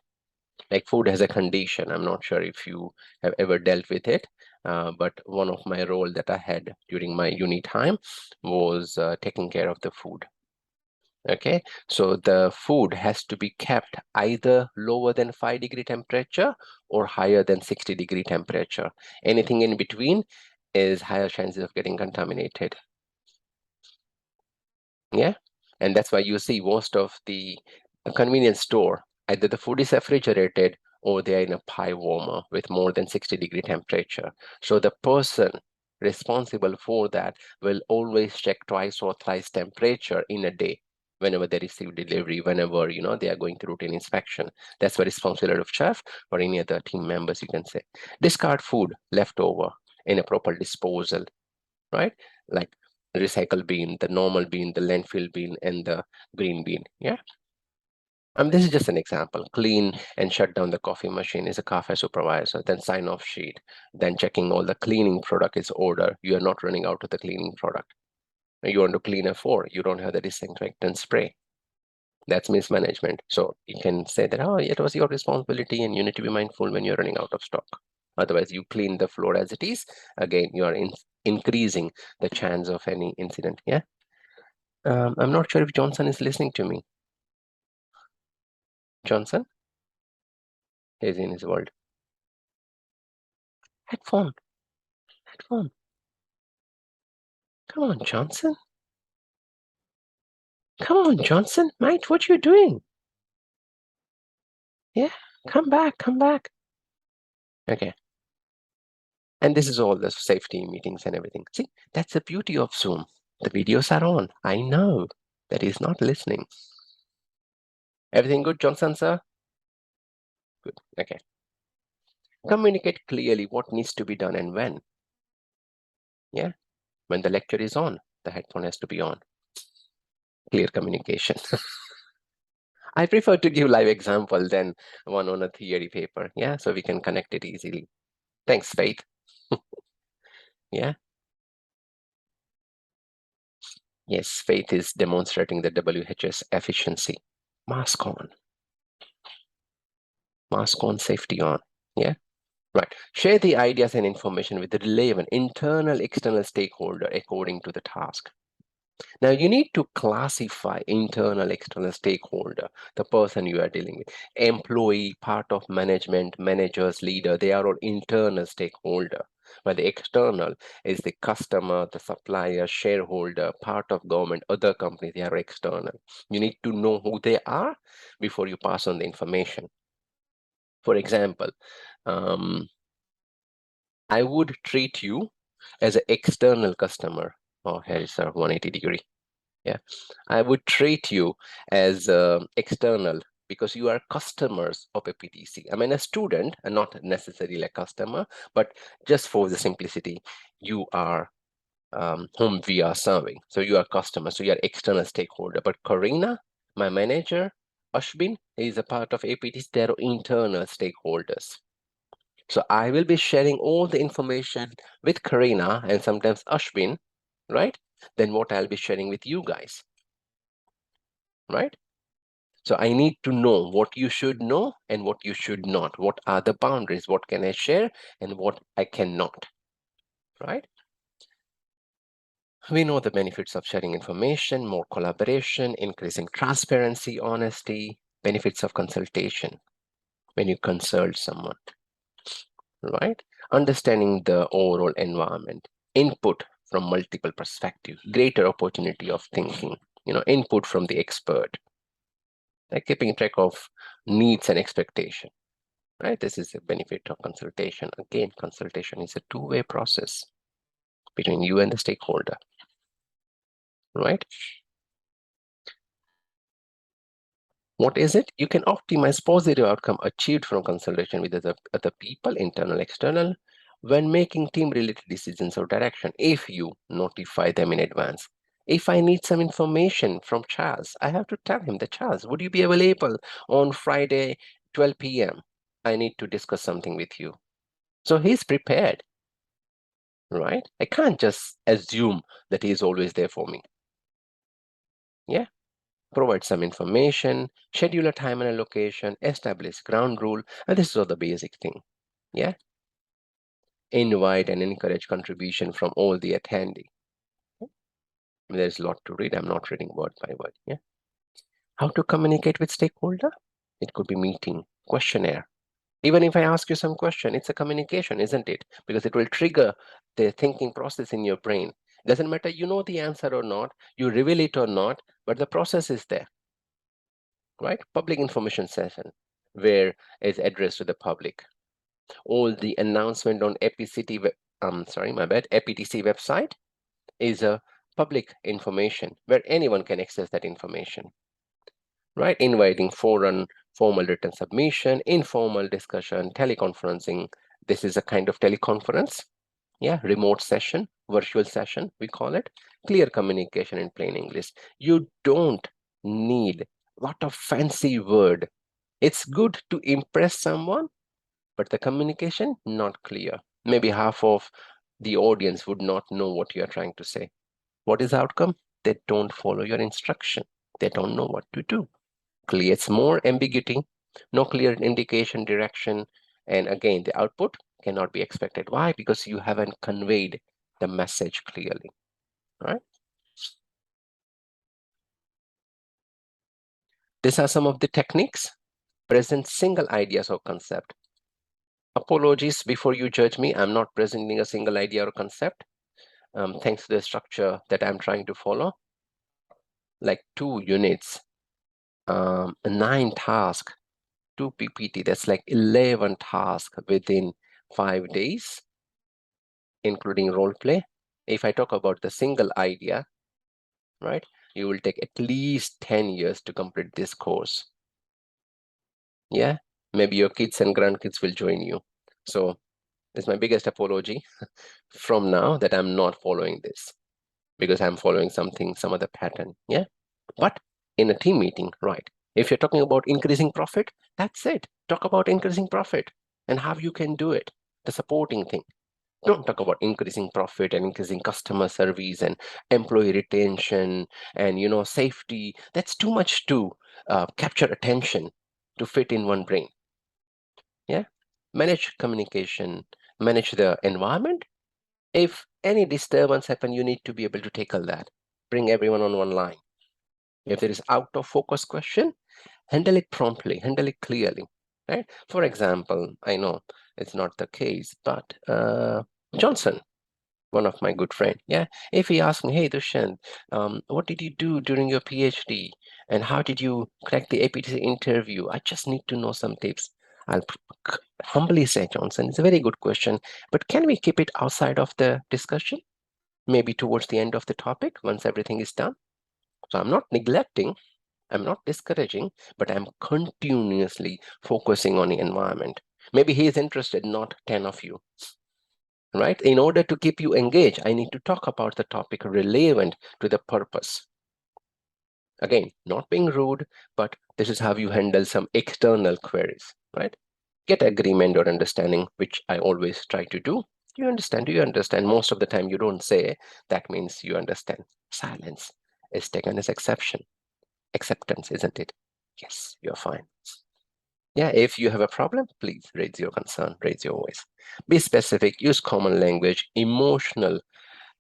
Like, food has a condition. I'm not sure if you have ever dealt with it, but one of my role that I had during my uni time was taking care of the food. Okay, so the food has to be kept either lower than 5-degree temperature or higher than 60-degree temperature. Anything in between is higher chances of getting contaminated. Yeah, and that's why you see most of the convenience store, either the food is refrigerated or they are in a pie warmer with more than 60-degree temperature. So the person responsible for that will always check twice or thrice temperature in a day whenever they receive delivery, whenever they are going through routine inspection. That's the responsibility of chef or any other team members, you can say. Discard food leftover in a proper disposal, right? Like recycle bin, the normal bin, the landfill bin, and the green bin. Yeah. This is just an example. Clean and shut down the coffee machine is a cafe supervisor, then sign off sheet, then checking all the cleaning product is order. You are not running out of the cleaning product. You want to clean a floor, you don't have the disinfectant spray. That's mismanagement. So you can say that, oh, it was your responsibility and you need to be mindful when you're running out of stock. Otherwise, you clean the floor as it is. Again, you are increasing the chance of any incident. Yeah. I'm not sure if Johnson is listening to me. Johnson is in his world. Headphone. Headphone. Come on, Johnson. Come on, Johnson. Mate, what you doing? Yeah, come back, come back. Okay. And this is all the safety meetings and everything. See, that's the beauty of Zoom. The videos are on. I know that he's not listening. Everything good, Johnson, sir? Good. Okay. Communicate clearly what needs to be done and when. Yeah. When the lecture is on, the headphone has to be on. Clear communication. I prefer to give live example than one on a theory paper. Yeah. So we can connect it easily. Thanks, Faith. Yeah. Yes, Faith is demonstrating the WHS efficiency. Mask on. Mask on, safety on. Yeah. Right. Share the ideas and information with the relevant internal, external stakeholder according to the task. Now, you need to classify internal, external stakeholder, the person you are dealing with. Employee, part of management, managers, leader, they are all internal stakeholder. But the external is the customer, the supplier, shareholder, part of government, other companies, they are external. You need to know who they are before you pass on the information. For example, I would treat you as an external customer. Oh, here is a 180-degree. Yeah, I would treat you as external because you are customers of a PTC. I mean, a student and not necessarily a customer, but just for the simplicity, you are whom we are serving. So you are customer, so you are external stakeholder. But Karina, my manager, Ashbin, is a part of APTC. They are internal stakeholders. So I will be sharing all the information with Karina and sometimes Ashbin, right? Then what I'll be sharing with you guys, right? So I need to know what you should know and what you should not. What are the boundaries? What can I share and what I cannot, right? We know the benefits of sharing information, more collaboration, increasing transparency, honesty, benefits of consultation when you consult someone, right? Understanding the overall environment, input from multiple perspectives, greater opportunity of thinking, input from the expert, like keeping track of needs and expectation, right? This is a benefit of consultation. Again, consultation is a two-way process between you and the stakeholder, right? What is it? You can optimize positive outcome achieved from consultation with other people, internal, external, when making team-related decisions or direction, if you notify them in advance. If I need some information from Charles, I have to tell him that, Charles, would you be available on Friday, 12 p.m.? I need to discuss something with you. So he's prepared, right? I can't just assume that he's always there for me. Yeah. Provide some information, schedule a time and a location, establish ground rule, and this is all the basic thing. Yeah. invite and encourage contribution from all the attendee. There's a lot to read. I'm not reading word by word. Yeah. How to communicate with stakeholder? It could be meeting, questionnaire. Even if I ask you some question, it's a communication, isn't it? Because it will trigger the thinking process in your brain. Doesn't matter you know the answer or not, you reveal it or not, but the process is there, right? Public information session, where it's addressed to the public. All the announcement on APCT, APTC website is a public information where anyone can access that information, right? Inviting foreign formal written submission, informal discussion, teleconferencing. This is a kind of teleconference. Yeah, remote session, virtual session, we call it. Clear communication in plain English. You don't need a lot of fancy word. It's good to impress someone, but the communication not clear. Maybe half of the audience would not know what you are trying to say. What is the outcome? They don't follow your instruction. They don't know what to do. Creates more ambiguity, no clear indication, direction, and again, the output cannot be expected. Why? Because you haven't conveyed the message clearly, right? These are some of the techniques. Present single ideas or concept. Apologies before you judge me. I'm not presenting a single idea or concept. Thanks to the structure that I'm trying to follow, like 2 units, 9 tasks, 2 PPT, that's like 11 tasks within 5 days, including role play. If I talk about the single idea, right, you will take at least 10 years to complete this course. Yeah, maybe your kids and grandkids will join you. So it's my biggest apology from now that I'm not following this, because I'm following some other pattern. Yeah, but in a team meeting, right, if you're talking about increasing profit, that's it. Talk about increasing profit and how you can do it, the supporting thing. Don't talk about increasing profit and increasing customer service and employee retention and safety. That's too much to capture attention to fit in one brain. Yeah, manage communication, manage the environment. If any disturbance happen, you need to be able to tackle that. Bring everyone on one line. If there is out of focus question, handle it promptly, handle it clearly, right? For example, I know it's not the case, but Johnson, one of my good friend, yeah, if he asks me, hey Dushyant, what did you do during your PhD and how did you crack the APTC interview? I just need to know some tips. I'll humbly say, Johnson, it's a very good question, but can we keep it outside of the discussion? Maybe towards the end of the topic, once everything is done. So I'm not neglecting, I'm not discouraging, but I'm continuously focusing on the environment. Maybe he is interested, not 10 of you. Right? In order to keep you engaged, I need to talk about the topic relevant to the purpose. Again, not being rude, but this is how you handle some external queries, right? Get agreement or understanding, which I always try to do. Do you understand? Do you understand? Most of the time you don't say, that means you understand. Silence is taken as exception. Acceptance, isn't it? Yes, you're fine. Yeah, if you have a problem, please raise your concern, raise your voice. Be specific, use common language, emotional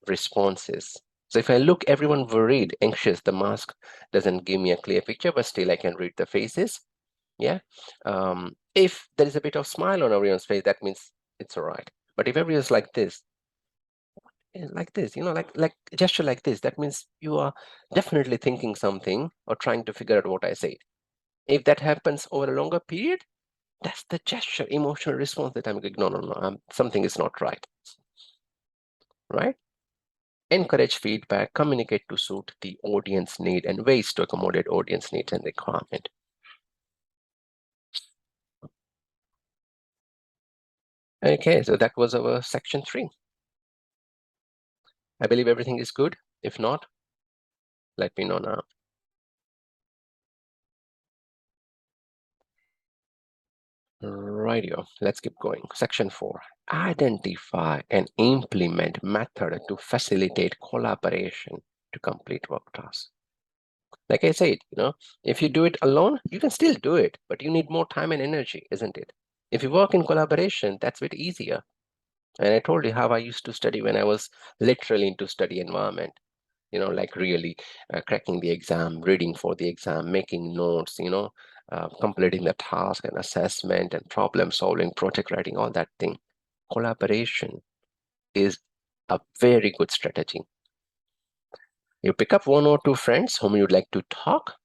responses. So if I look everyone worried, anxious, the mask doesn't give me a clear picture, but still I can read the faces. Yeah. If there is a bit of smile on everyone's face, that means it's all right. But if everyone's like this, like gesture like this, that means you are definitely thinking something or trying to figure out what I said. If that happens over a longer period, that's the gesture, emotional response that I'm going, no, something is not right. Right? Encourage feedback, communicate to suit the audience need and ways to accommodate audience needs and requirement. Okay, so that was our section 3. I believe everything is good. If not, let me know now. Rightio, let's keep going. Section 4, identify and implement method to facilitate collaboration to complete work tasks. Like I said, if you do it alone, you can still do it, but you need more time and energy, isn't it? If you work in collaboration, that's a bit easier. And I told you how I used to study when I was literally into study environment, like really cracking the exam, reading for the exam, making notes, completing the task and assessment and problem solving, project writing, all that thing. Collaboration is a very good strategy. You pick up one or two friends whom you'd like to talk,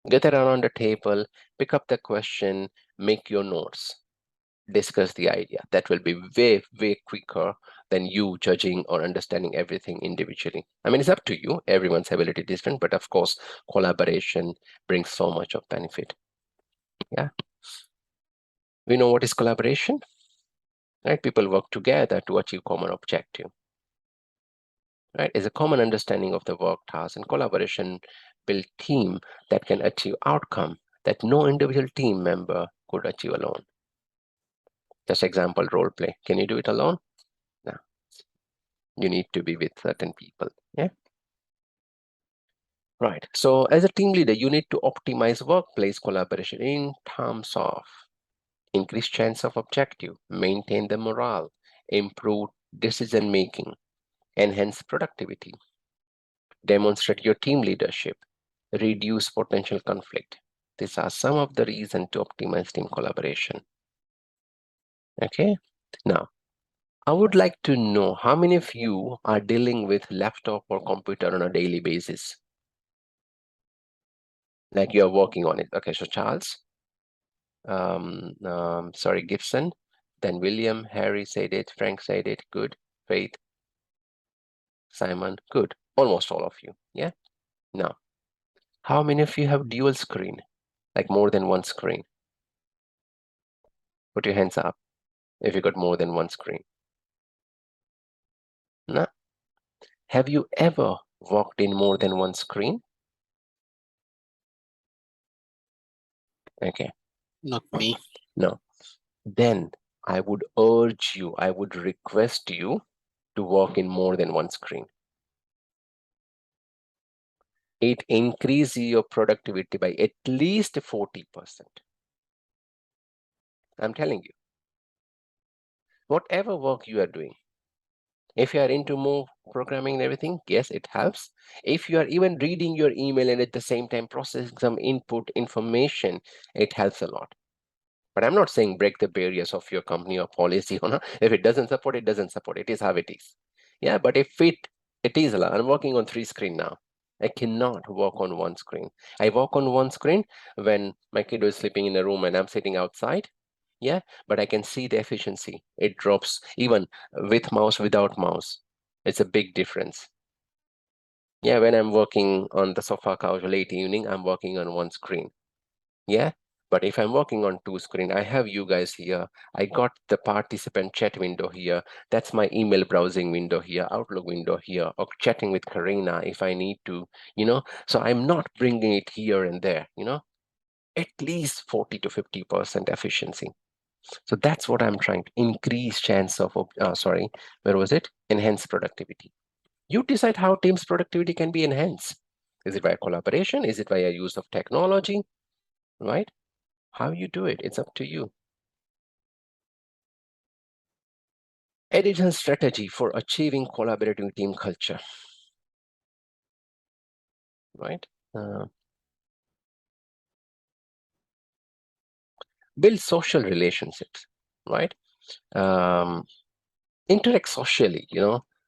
get around the table, pick up the question, make your notes, discuss the idea. That will be way, way quicker than you judging or understanding everything individually. I mean, it's up to you. Everyone's ability is different, but of course, collaboration brings so much of benefit. Yeah. We know what is collaboration, right? People work together to achieve common objective, right? It's a common understanding of the work task, and collaboration build team that can achieve outcome that no individual team member could achieve alone. Just example, role play. Can you do it alone? No. You need to be with certain people. Yeah. Right. So as a team leader, you need to optimize workplace collaboration in terms of increased chance of objective, maintain the morale, improve decision making, enhance productivity, demonstrate your team leadership, reduce potential conflict. These are some of the reasons to optimize team collaboration. Okay. Now, I would like to know how many of you are dealing with laptop or computer on a daily basis? Like you're working on it. Okay, so Charles, sorry, Gibson, then William, Harry said it, Frank said it, good, Faith, Simon, good, almost all of you, yeah? Now, how many of you have dual screen, like more than one screen? Put your hands up if you got more than one screen. No? Have you ever worked in more than one screen? Okay. Not me. No. Then I would urge you, I would request you to work in more than one screen. It increases your productivity by at least 40%. I'm telling you, whatever work you are doing, if you are into more programming and everything, yes, it helps. If you are even reading your email and at the same time processing some input information, it helps a lot. But I'm not saying break the barriers of your company or policy. If it doesn't support, it doesn't support. It is how it is. Yeah, but if it is allowed. I'm working on 3 screens now. I cannot work on one screen. I work on one screen when my kid is sleeping in a room and I'm sitting outside. Yeah, but I can see the efficiency. It drops even with mouse, without mouse. It's a big difference. Yeah, when I'm working on the sofa couch late evening, I'm working on one screen. Yeah, but if I'm working on 2 screen, I have you guys here. I got the participant chat window here. That's my email browsing window here, Outlook window here, or chatting with Karina if I need to, So I'm not bringing it here and there, at least 40 to 50% efficiency. So that's what I'm trying to increase chance of, where was it? Enhance productivity. You decide how team's productivity can be enhanced. Is it via collaboration? Is it via use of technology, right? How you do it, it's up to you. Additional strategy for achieving collaborative team culture, right? Build social relationships, right? Interact socially,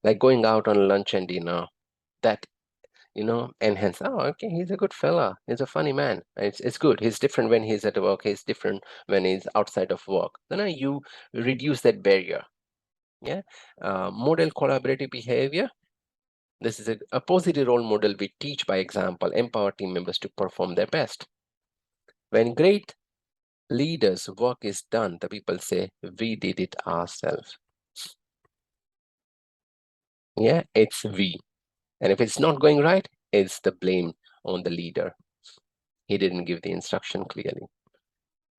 like going out on lunch and dinner, that, enhance. Oh, okay, he's a good fella. He's a funny man. It's good. He's different when he's at work. He's different when he's outside of work. Then you reduce that barrier. Yeah. Model collaborative behavior. This is a positive role model. We teach by example, empower team members to perform their best. When great leaders' work is done, the people say, we did it ourselves. Yeah, it's we. And if it's not going right, it's the blame on the leader. He didn't give the instruction clearly.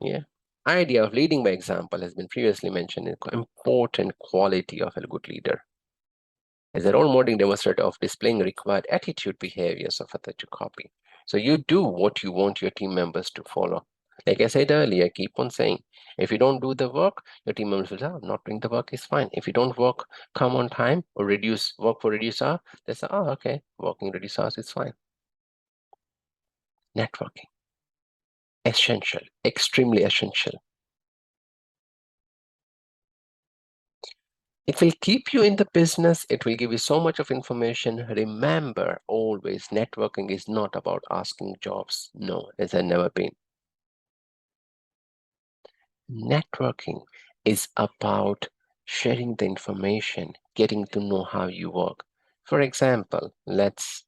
Yeah. Idea of leading by example has been previously mentioned, an important quality of a good leader. As a role modeling demonstrator of displaying required attitude behaviors of others to copy. So you do what you want your team members to follow. Like I said earlier, I keep on saying, if you don't do the work, your team members will say, oh, not doing the work is fine. If you don't come on time or work for reduced hours, they say, oh, okay, working reduced hours is fine. Networking, essential, extremely essential. It will keep you in the business. It will give you so much of information. Remember, always, networking is not about asking jobs. No, it has never been. Networking is about sharing the information, getting to know how you work. For example, let's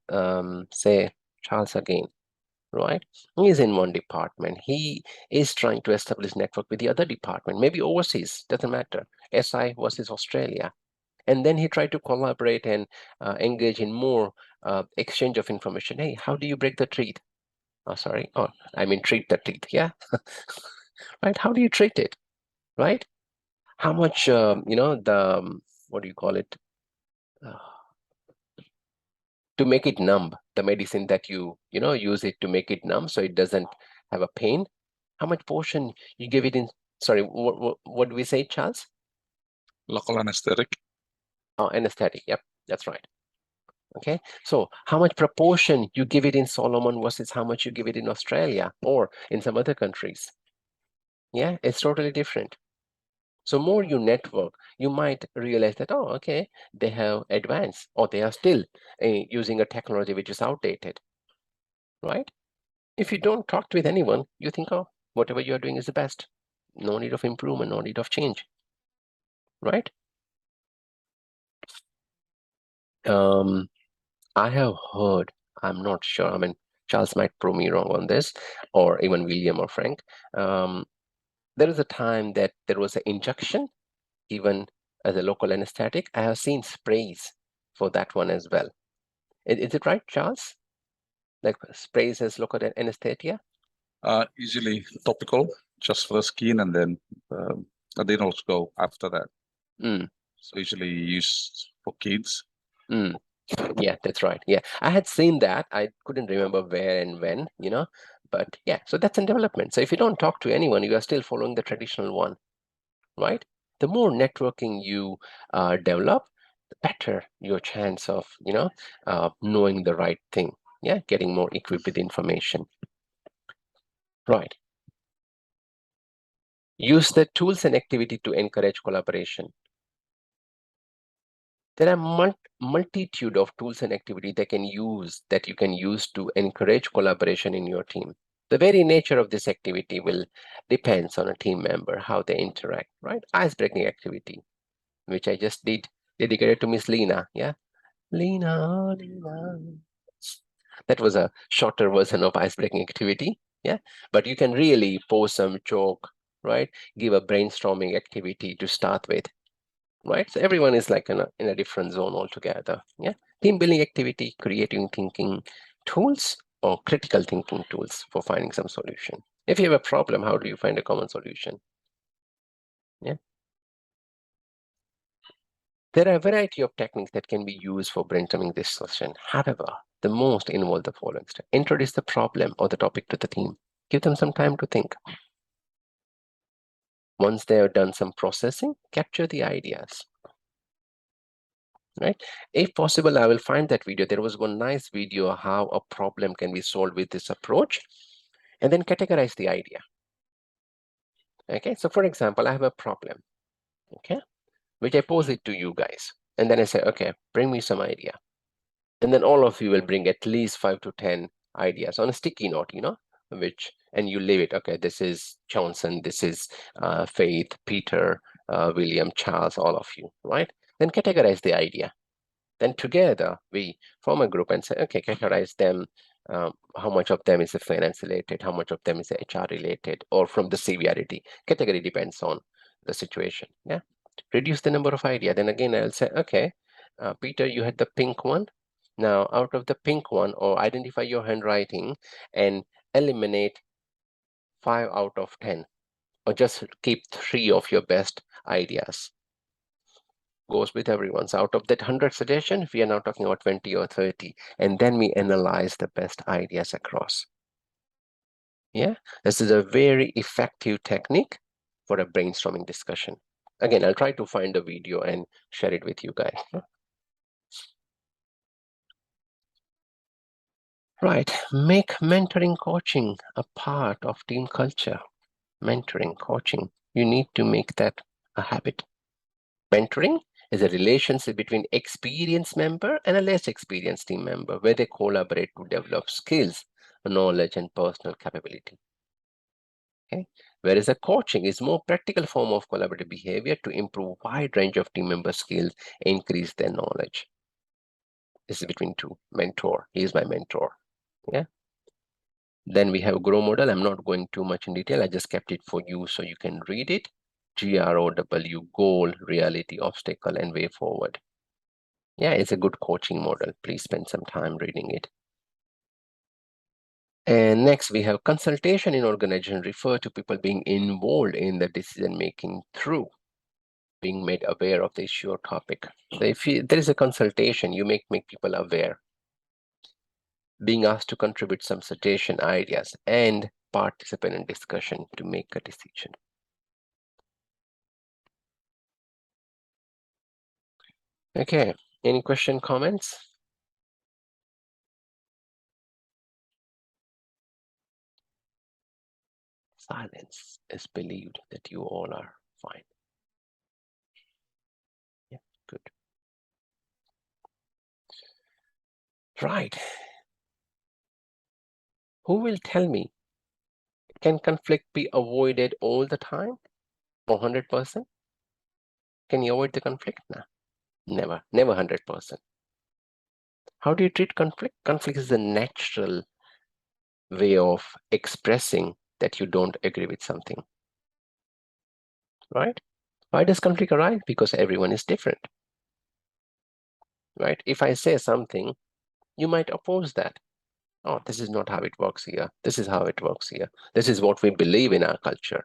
say Charles again, right? He's in one department. He is trying to establish network with the other department, maybe overseas, doesn't matter. SI versus Australia. And then he tried to collaborate and engage in more exchange of information. Hey, how do you break the treat? Oh, sorry. Oh, I mean, treat the teeth. Yeah. Right. How do you treat it? Right. How much, what do you call it? Uh, to make it numb, the medicine that you use it to make it numb so it doesn't have a pain. How much portion you give it in? Sorry, what do we say, Charles? Local anesthetic. Oh, anesthetic. Yep, that's right. Okay, so how much proportion you give it in Solomon versus how much you give it in Australia or in some other countries? Yeah, it's totally different. So more you network, you might realize that, oh, okay, they have advanced or they are still using a technology which is outdated, right? If you don't talk with anyone, you think, oh, whatever you're doing is the best. No need of improvement, no need of change, right? I have heard, I'm not sure, I mean, Charles might prove me wrong on this, or even William or Frank. There is a time that there was an injection given as a local anesthetic. I have seen sprays for that one as well. Is it right, Charles? Like sprays as local anesthesia? Usually topical, just for the skin, and then adrenals go after that. So usually used for kids. Yeah, that's right. Yeah, I had seen that. I couldn't remember where and when, but yeah, so that's in development. So if you don't talk to anyone, you are still following the traditional one, right? The more networking you develop, the better your chance of, knowing the right thing. Yeah, getting more equipped with information. Right. Use the tools and activity to encourage collaboration. There are multitude of tools and activity that you can use to encourage collaboration in your team. The very nature of this activity will depends on a team member, how they interact, right? Ice-breaking activity, which I just did, dedicated to Miss Lena. Yeah, Lena. That was a shorter version of ice-breaking activity. Yeah, but you can really pose some joke, right? Give a brainstorming activity to start with. Right, so everyone is like in a different zone altogether. Yeah, team building activity, creative thinking tools, or critical thinking tools for finding some solution. If you have a problem, how do you find a common solution? Yeah, there are a variety of techniques that can be used for brainstorming this session. However, the most involve the following step. Introduce the problem or the topic to the team. Give them some time to think. Once they have done some processing, capture the ideas. Right? If possible, I will find that video. There was one nice video how a problem can be solved with this approach, and then categorize the idea. Okay, so for example, I have a problem, okay, which I pose it to you guys, and then I say, okay, bring me some idea, and then all of you will bring at least 5 to 10 ideas on a sticky note, and you leave it. Okay, this is Johnson, this is Faith, Peter, William, Charles, all of you, right? Then categorize the idea. Then together we form a group and say, okay, categorize them. How much of them is finance related? How much of them is HR related? Or from the severity? Category depends on the situation. Yeah. Reduce the number of ideas. Then again, I'll say, okay, Peter, you had the pink one. Now, out of the pink one, or identify your handwriting and eliminate 5 out of 10, or just keep 3 of your best ideas. Goes with everyone's. Out of that 100 suggestions, we are now talking about 20 or 30, and then we analyze the best ideas across. Yeah, this is a very effective technique for a brainstorming discussion. Again, I'll try to find a video and share it with you guys. Right, make mentoring coaching a part of team culture. Mentoring, coaching, you need to make that a habit. Mentoring is a relationship between experienced member and a less experienced team member where they collaborate to develop skills, knowledge, and personal capability. Okay. Whereas a coaching is more practical form of collaborative behavior to improve wide range of team member skills, increase their knowledge. This is between two. Mentor, he is my mentor. Yeah. Then we have GROW model. I'm not going too much in detail. I just kept it for you so you can read it. GROW, goal, reality, obstacle, and way forward. Yeah, it's a good coaching model. Please spend some time reading it. And next we have consultation in organization refer to people being involved in the decision making through being made aware of the issue or topic. So if there is a consultation, you make people aware. Being asked to contribute some suggestion, ideas, and participate in discussion to make a decision. Okay, any question, comments? Silence is believed that you all are fine. Yeah, good. Right. Who will tell me, can conflict be avoided all the time? 100%? Can you avoid the conflict? No, never, never 100%. How do you treat conflict? Conflict is a natural way of expressing that you don't agree with something, right? Why does conflict arise? Because everyone is different, right? If I say something, you might oppose that. Oh, this is not how it works here. This is how it works here. This is what we believe in our culture.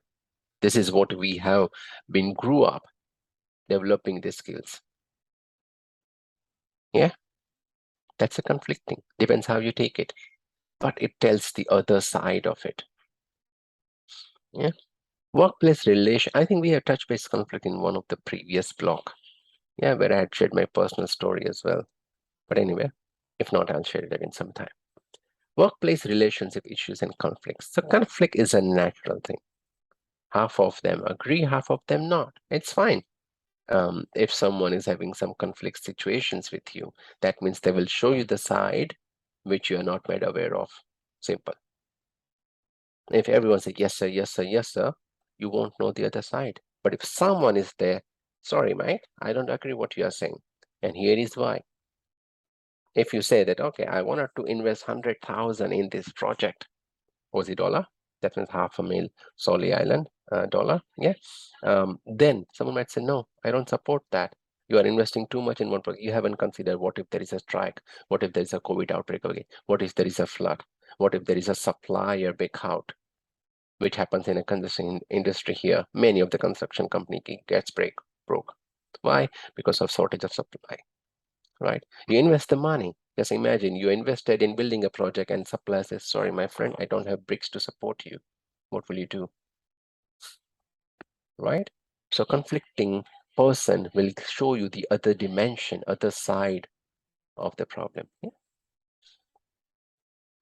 This is what we have been grew up developing these skills. Yeah, that's a conflicting. Depends how you take it, but it tells the other side of it. Yeah. Workplace relation. I think we have touched base conflict in one of the previous block. Yeah, where I had shared my personal story as well. But anyway, if not, I'll share it again sometime. Workplace relationship issues and conflicts. So conflict is a natural thing. Half of them agree, half of them not. It's fine. If someone is having some conflict situations with you, that means they will show you the side which you are not made aware of. Simple. If everyone says yes sir, yes sir, yes sir, you won't know the other side. But if someone is there, sorry mate, I don't agree what you are saying, and here is why. If you say that, okay, I wanted to invest 100,000 in this project, Aussie dollar, that means $500,000 Solly Island dollar, yeah. Then someone might say, no, I don't support that. You are investing too much in one project. You haven't considered what if there is a strike? What if there is a COVID outbreak again? What if there is a flood? What if there is a supplier back out? Which happens in a construction industry here. Many of the construction company gets broke. Why? Because of shortage of supply, right? You invest the money. Just imagine you invested in building a project and supplier says, sorry, my friend, I don't have bricks to support you. What will you do? Right? So conflicting person will show you the other dimension, other side of the problem. Yeah?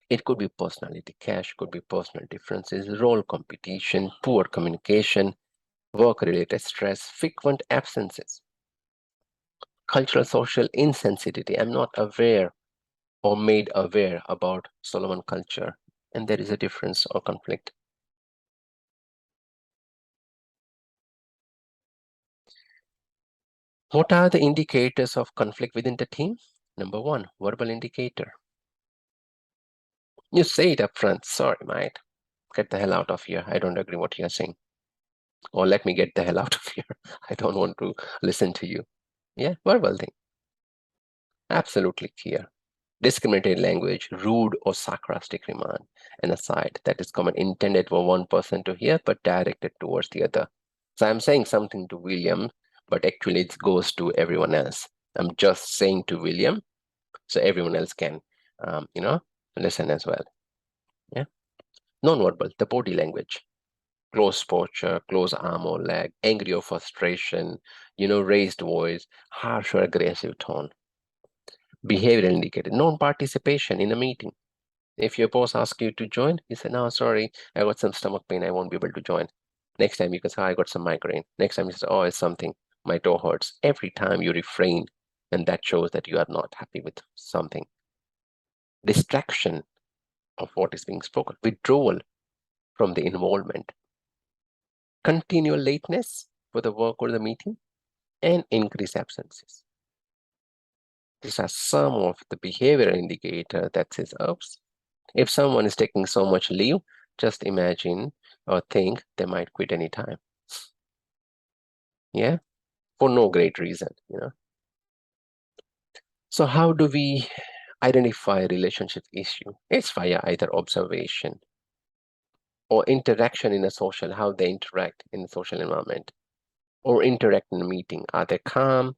It could be personality clash, could be personal differences, role competition, poor communication, work-related stress, frequent absences, cultural social insensitivity. I'm not aware or made aware about Solomon culture, and there is a difference or conflict. What are the indicators of conflict within the team? Number one, verbal indicator. You say it up front, sorry, mate, get the hell out of here. I don't agree what you're saying. Or let me get the hell out of here. I don't want to listen to you. Yeah, verbal thing. Absolutely clear. Discriminatory language, rude or sarcastic remark, an aside that is common intended for one person to hear but directed towards the other. So I'm saying something to William, but actually it goes to everyone else. I'm just saying to William, so everyone else can, listen as well. Yeah. Non-verbal, the body language. Close posture, close arm or leg, angry or frustration, raised voice, harsh or aggressive tone. Behavioral indicator, non-participation in a meeting. If your boss asks you to join, you say, no, sorry, I got some stomach pain, I won't be able to join. Next time you can say, I got some migraine. Next time you say, oh, it's something, my toe hurts. Every time you refrain, and that shows that you are not happy with something. Distraction of what is being spoken, withdrawal from the involvement, continual lateness for the work or the meeting, and increased absences. These are some of the behavioral indicator that says, oops, if someone is taking so much leave, just imagine or think they might quit anytime. Yeah, for no great reason, So how do we identify a relationship issue? It's via either observation or interaction in a social, how they interact in the social environment, or interact in a meeting. Are they calm?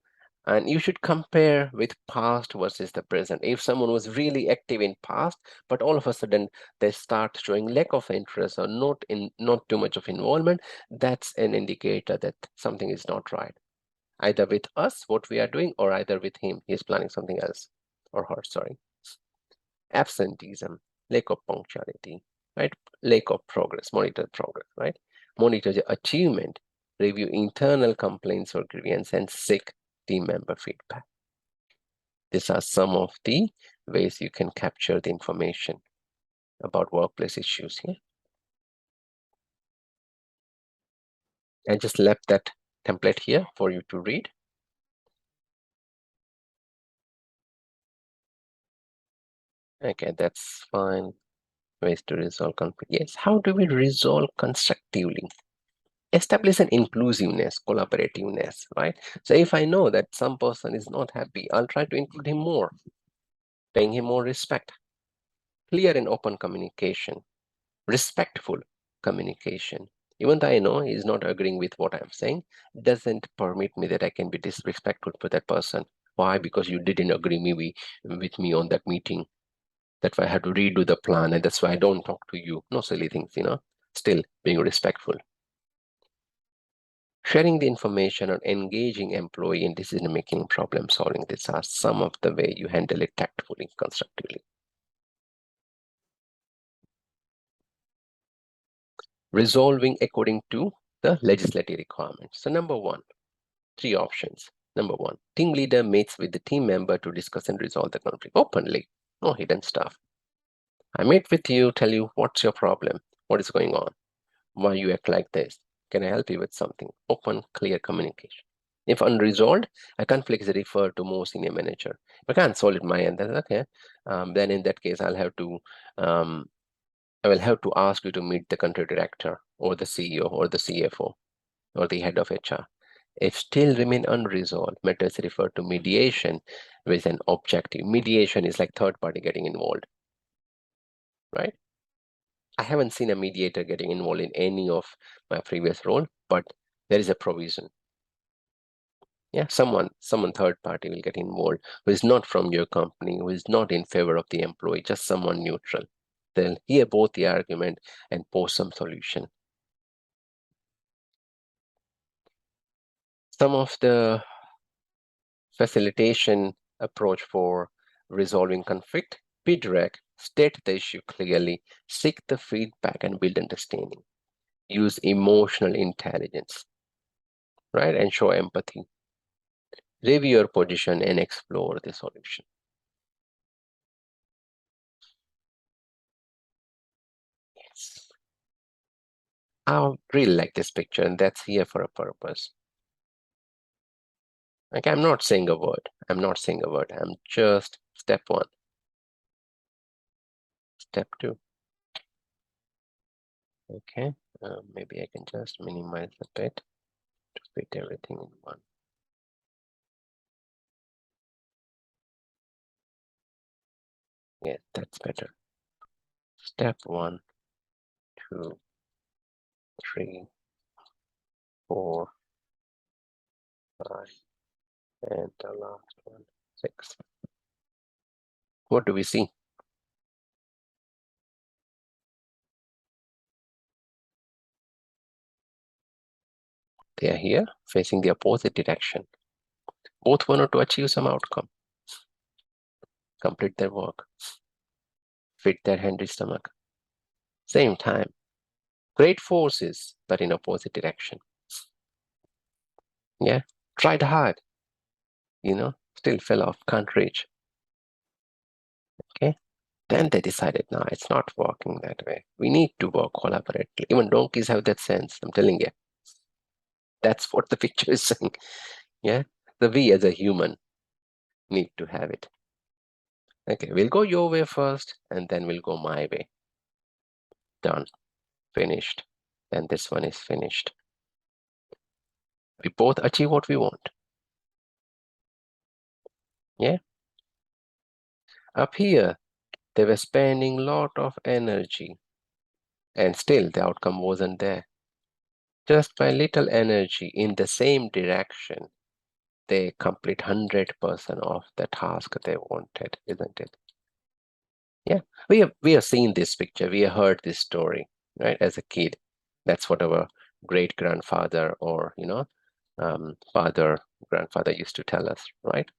And you should compare with past versus the present. If someone was really active in past, but all of a sudden they start showing lack of interest or not too much of involvement, that's an indicator that something is not right. Either with us, what we are doing, or either with him, he's planning something else, or her, sorry. Absenteeism, lack of punctuality, right? Lack of progress, monitor progress, right? Monitor the achievement, review internal complaints or grievance, and seek team member feedback. These are some of the ways you can capture the information about workplace issues here. I just left that template here for you to read. Okay, that's fine. Ways to resolve conflict. Yes, how do we resolve constructively? Establish an inclusiveness, collaborativeness, right? So if I know that some person is not happy, I'll try to include him more, paying him more respect. Clear and open communication, respectful communication. Even though I know he's not agreeing with what I'm saying, doesn't permit me that I can be disrespectful for that person. Why? Because you didn't agree with me on that meeting. That's why I had to redo the plan, and that's why I don't talk to you. No silly things, Still being respectful. Sharing the information or engaging employee in decision-making, problem solving. These are some of the way you handle it tactfully, constructively. Resolving according to the legislative requirements. So number one, 3 options. Number one, team leader meets with the team member to discuss and resolve the conflict openly. No hidden stuff. I meet with you, tell you what's your problem, what is going on, why you act like this. Can I help you with something? Open, clear communication. If unresolved, a conflict is referred to more senior manager. If I can't solve it my end, then okay. Then in that case, I will have to ask you to meet the country director or the CEO or the CFO or the head of HR. If still remain unresolved, matters referred to mediation with an objective. Mediation is like third party getting involved, right? I haven't seen a mediator getting involved in any of my previous role, but there is a provision. Yeah, someone third party will get involved who is not from your company, who is not in favor of the employee, just someone neutral. They'll hear both the argument and pose some solution. Some of the facilitation approach for resolving conflict: be direct, state the issue clearly, seek the feedback and build understanding. Use emotional intelligence, right? And show empathy. Review your position and explore the solution. Yes. I really like this picture, and that's here for a purpose. Like, I'm not saying a word. I'm just step 1. Step 2. Okay. Maybe I can just minimize a bit to fit everything in one. Yeah, that's better. Step 1, 2, 3, 4, 5, and the last one, 6. What do we see? They are here facing the opposite direction. Both wanted to achieve some outcome, complete their work, fit their hungry stomach. Same time, great forces, but in opposite direction. Yeah, tried hard, still fell off, can't reach. Okay, then they decided, no, it's not working that way. We need to work collaboratively. Even donkeys have that sense, I'm telling you. That's what the picture is saying. Yeah, so we as a human need to have it. Okay, we'll go your way first, and then we'll go my way. Done, finished. And this one is finished. We both achieve what we want. Yeah. Up here, they were spending a lot of energy, and still the outcome wasn't there. Just by little energy in the same direction, they complete 100% of the task they wanted, isn't it? Yeah, we have seen this picture. We have heard this story, right? As a kid, that's what our great grandfather or father, grandfather used to tell us, right?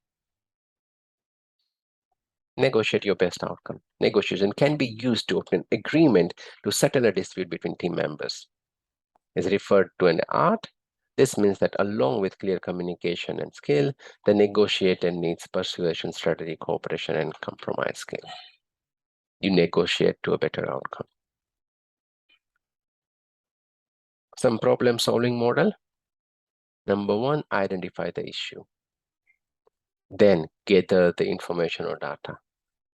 Negotiate your best outcome. Negotiation can be used to obtain agreement to settle a dispute between team members. Is referred to an art. This means that along with clear communication and skill, the negotiator needs persuasion, strategy, cooperation, and compromise skill. You negotiate to a better outcome. Some problem-solving model. Number one, identify the issue. Then gather the information or data.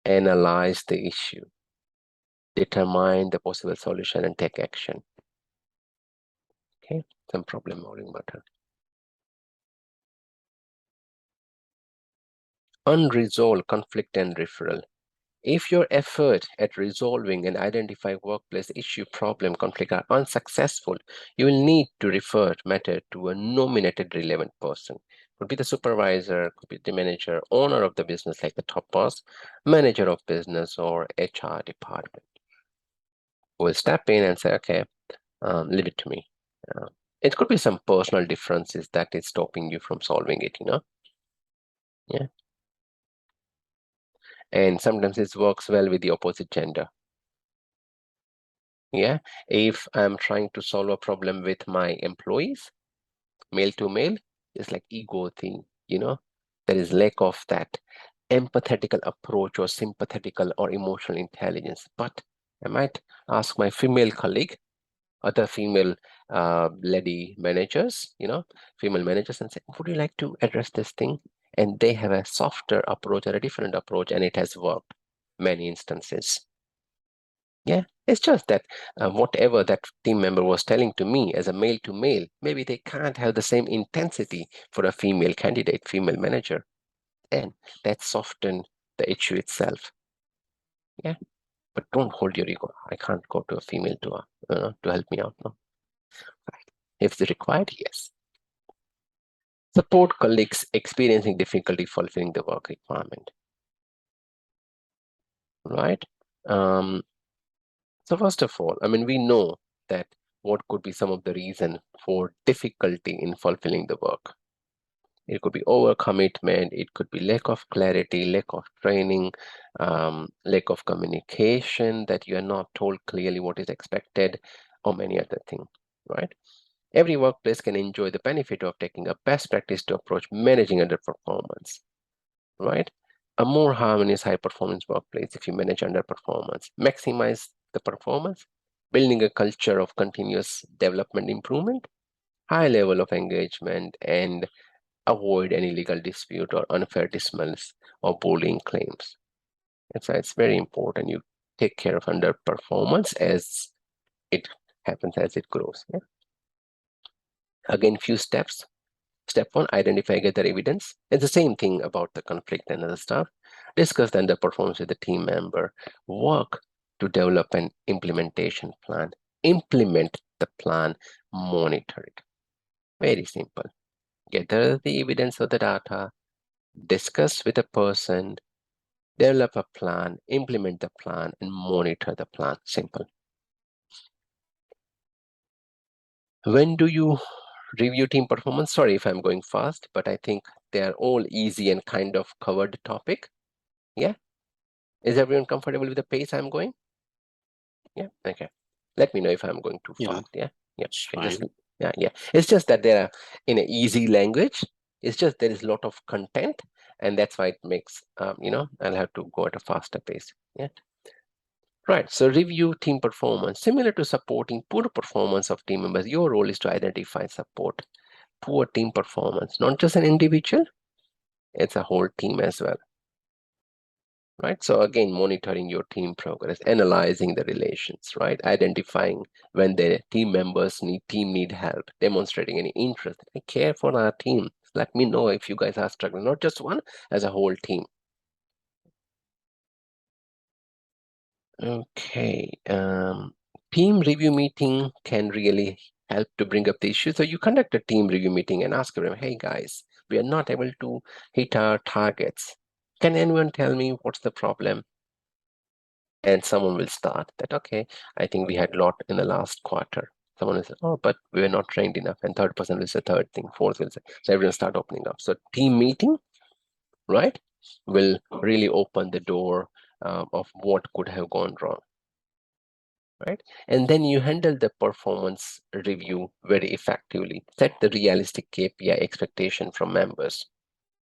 Analyze the issue. Determine the possible solution and take action. Okay, some problem-solving model. Unresolved conflict and referral. If your effort at resolving and identifying workplace issue, problem, conflict are unsuccessful, you will need to refer matter to a nominated relevant person. Could be the supervisor, could be the manager, owner of the business like the top boss, manager of business, or HR department. Will step in and say, okay, leave it to me. It could be some personal differences that is stopping you from solving it, Yeah. And sometimes it works well with the opposite gender. Yeah, if I'm trying to solve a problem with my employees, male to male, it's like ego thing, there is lack of that empathetical approach or sympathetical or emotional intelligence. But I might ask my female colleague, other female lady managers, female managers, and say, would you like to address this thing? And they have a softer approach or a different approach, and it has worked many instances. Yeah, it's just that whatever that team member was telling to me as a male to male, maybe they can't have the same intensity for a female candidate, female manager. And that soften the issue itself. Yeah, but don't hold your ego. I can't go to a female to help me out. No. If it's required, yes. Support colleagues experiencing difficulty fulfilling the work requirement. Right? So first of all, we know that what could be some of the reason for difficulty in fulfilling the work. It could be overcommitment, it could be lack of clarity, lack of training, lack of communication, that you are not told clearly what is expected, or many other things, right? Every workplace can enjoy the benefit of taking a best practice to approach managing underperformance, right? A more harmonious, high-performance workplace, if you manage underperformance, maximize the performance, building a culture of continuous development improvement, high level of engagement, and avoid any legal dispute or unfair dismissals or bullying claims. And so it's very important you take care of underperformance as it happens, as it grows. Yeah? Again, few steps. Step one, identify, gather evidence. It's the same thing about the conflict and other stuff. Discuss the underperformance with the team member. Work to develop an implementation plan. Implement the plan, monitor it. Very simple. Gather the evidence or the data, discuss with a person, develop a plan, implement the plan, and monitor the plan. Simple. When do you Review team performance. Sorry if I'm going fast, but I think they are all easy and kind of covered topic. Yeah. Is everyone comfortable with the pace I'm going? Yeah. Okay. Let me know if I'm going too fast. Yeah. Yeah. Yeah. It's just that they are in an easy language. It's just there is a lot of content, and that's why it makes I'll have to go at a faster pace. Yeah. Right. So review team performance. Similar to supporting poor performance of team members, your role is to identify support poor team performance, not just an individual, it's a whole team as well. Right. So again, monitoring your team progress, analyzing the relations, right? Identifying when the team members need help, demonstrating any interest. I care for our team. Let me know if you guys are struggling, not just one, as a whole team. Okay. Team review meeting can really help to bring up the issue. So you conduct a team review meeting and ask them, hey guys, we are not able to hit our targets. Can anyone tell me what's the problem? And someone will start that, okay, I think we had a lot in the last quarter. Someone will say, oh, but we were not trained enough. And third person will say third thing, fourth will say. So everyone start opening up. So team meeting, right, will really open the door of what could have gone wrong. Right? And then you handle the performance review very effectively. Set the realistic KPI expectation from members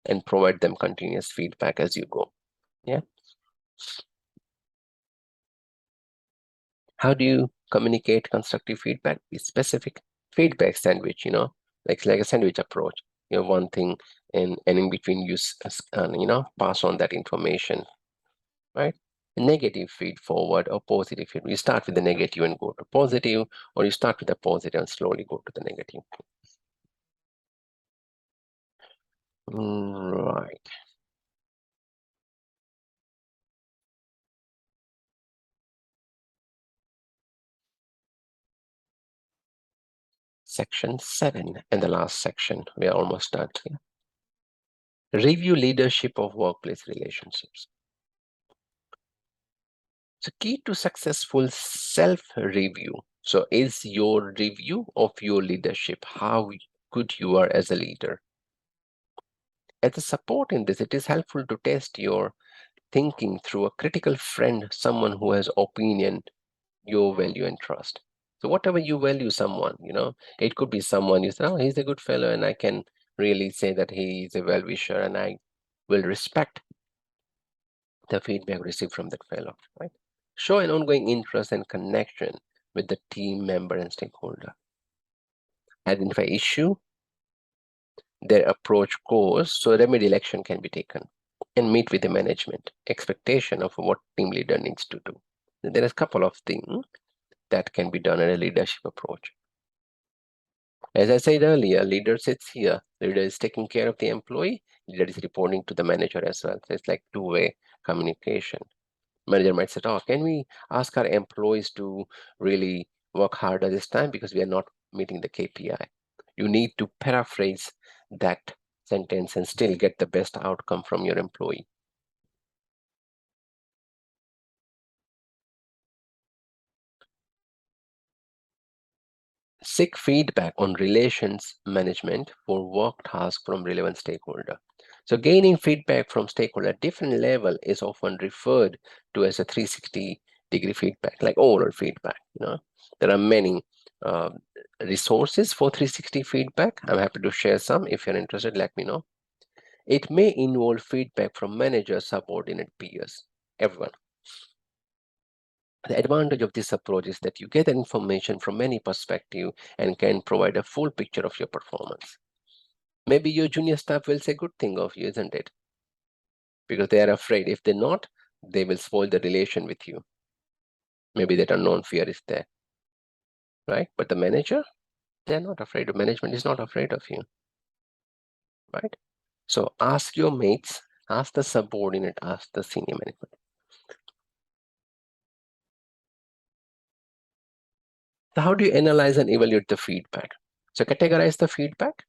and provide them continuous feedback as you go. Yeah. How do you communicate constructive feedback? Be specific. Feedback sandwich, like a sandwich approach. One thing and in between you pass on that information, right? Negative feed forward or positive feed. You start with the negative and go to positive, or you start with the positive and slowly go to the negative. Right. Section 7 and the last section. We are almost done here. Review leadership of workplace relationships. So key to successful self-review. So is your review of your leadership, how good you are as a leader. As a support in this, it is helpful to test your thinking through a critical friend, someone who has opinion, your value and trust. So whatever you value someone, it could be someone you say, oh, he's a good fellow, and I can really say that he is a well-wisher, and I will respect the feedback received from that fellow, right? Show an ongoing interest and connection with the team member and stakeholder. Identify issue, their approach course, so remedial action can be taken, and meet with the management expectation of what team leader needs to do. There is a couple of things that can be done in a leadership approach. As I said earlier, leader sits here, leader is taking care of the employee, leader is reporting to the manager as well. So it's like two-way communication. Manager might say, oh, can we ask our employees to really work harder this time because we are not meeting the KPI? You need to paraphrase that sentence and still get the best outcome from your employee. Seek feedback on relations management for work tasks from relevant stakeholder. So gaining feedback from stakeholder at different level is often referred to as a 360-degree feedback, like oral feedback. There are many resources for 360 feedback. I'm happy to share some. If you're interested, let me know. It may involve feedback from managers, subordinate peers, everyone. The advantage of this approach is that you get that information from many perspectives and can provide a full picture of your performance. Maybe your junior staff will say good thing of you, isn't it? Because they are afraid. If they're not, they will spoil the relation with you. Maybe that unknown fear is there, right? But the manager, they're not afraid. The management is not afraid of you, right? So ask your mates, ask the subordinate, ask the senior management. So how do you analyze and evaluate the feedback? So categorize the feedback,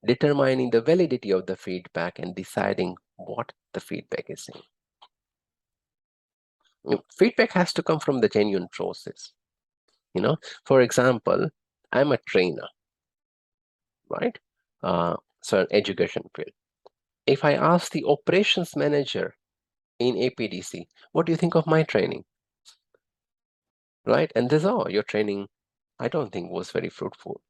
determining the validity of the feedback and deciding what the feedback is saying. Feedback has to come from the genuine process. For example, I'm a trainer. right? So education field. If I ask the operations manager in APDC, what do you think of my training? Right? And this, oh, your training, I don't think was very fruitful.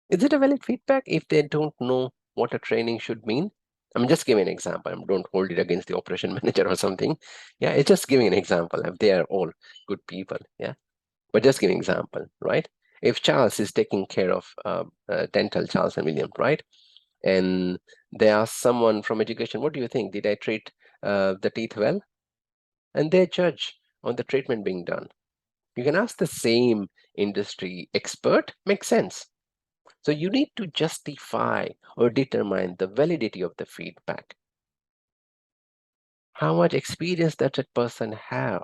Is it a valid feedback if they don't know what a training should mean? I'm just giving an example. Don't hold it against the operation manager or something. Yeah, it's just giving an example. They are all good people. Yeah, but just giving an example, right? If Charles is taking care of dental, Charles and William, right? And they ask someone from education, what do you think? Did I treat the teeth well? And they judge on the treatment being done. You can ask the same industry expert, makes sense. So you need to justify or determine the validity of the feedback. How much experience does that person have?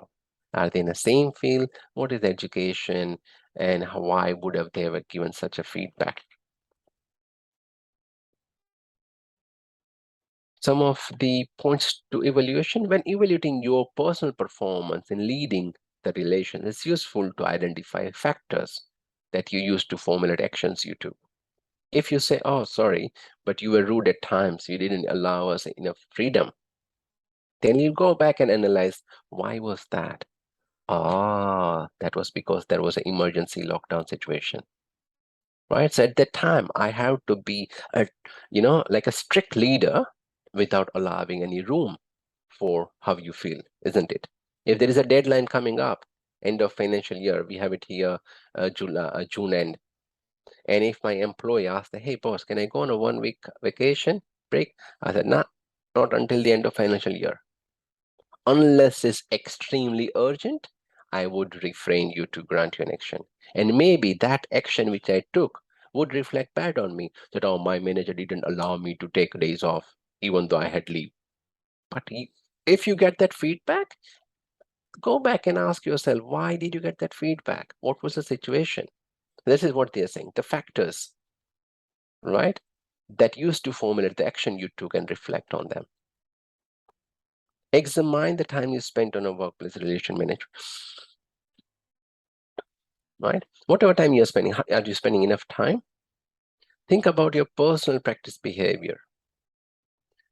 Are they in the same field? What is the education? And why would have they ever given such a feedback? Some of the points to evaluation: when evaluating your personal performance in leading the relation, it's useful to identify factors that you use to formulate actions you took. If you say, oh, sorry, but you were rude at times, you didn't allow us enough freedom, then you go back and analyze, why was that? Ah, that was because there was an emergency lockdown situation, right? So at that time, I have to be like a strict leader without allowing any room for how you feel, isn't it? If there is a deadline coming up, end of financial year, we have it here, June end. And if my employee asks, hey, boss, can I go on a 1 week vacation break? I said, nah, not until the end of financial year. Unless it's extremely urgent, I would refrain you to grant you an action. And maybe that action which I took would reflect bad on me, that, oh, my manager didn't allow me to take days off, even though I had leave. But if you get that feedback, go back and ask yourself, why did you get that feedback? What was the situation? This is what they're saying, the factors, right, that used to formulate the action you took, and reflect on them. Examine the time you spent on a workplace relation management, right? Whatever time you're spending, are you spending enough time? Think about your personal practice behavior.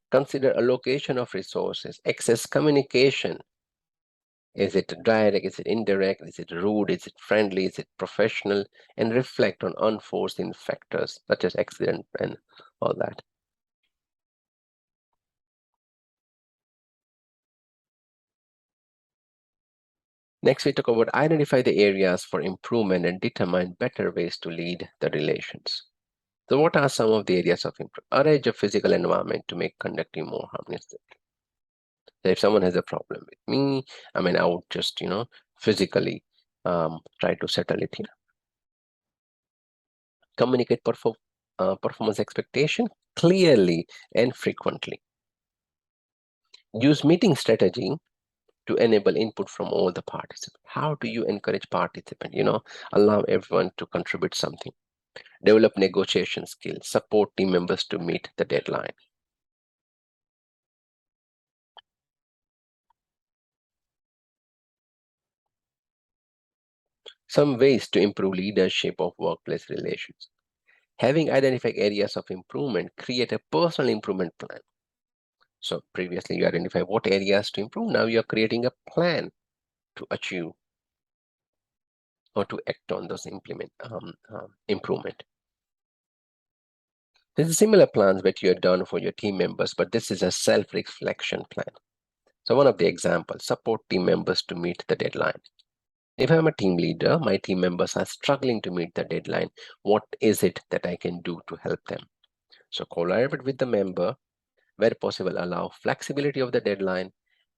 Consider allocation of resources, excess communication. Is it direct? Is it indirect? Is it rude? Is it friendly? Is it professional? And reflect on unforeseen factors such as accident and all that. Next, we talk about identify the areas for improvement and determine better ways to lead the relations. So what are some of the areas of improvement? Arrange a physical environment to make conducting more harmonious. So if someone has a problem with me, I would just, physically try to settle it here. Communicate performance expectation clearly and frequently. Use meeting strategy to enable input from all the participants. How do you encourage participants? Allow everyone to contribute something. Develop negotiation skills. Support team members to meet the deadline. Some ways to improve leadership of workplace relations. Having identified areas of improvement, create a personal improvement plan. So previously you identify what areas to improve. Now you're creating a plan to achieve or to act on those improvement. There's a similar plans that you have done for your team members, but this is a self-reflection plan. So one of the examples, support team members to meet the deadline. If I'm a team leader, my team members are struggling to meet the deadline. What is it that I can do to help them? So collaborate with the member, where possible, allow flexibility of the deadline,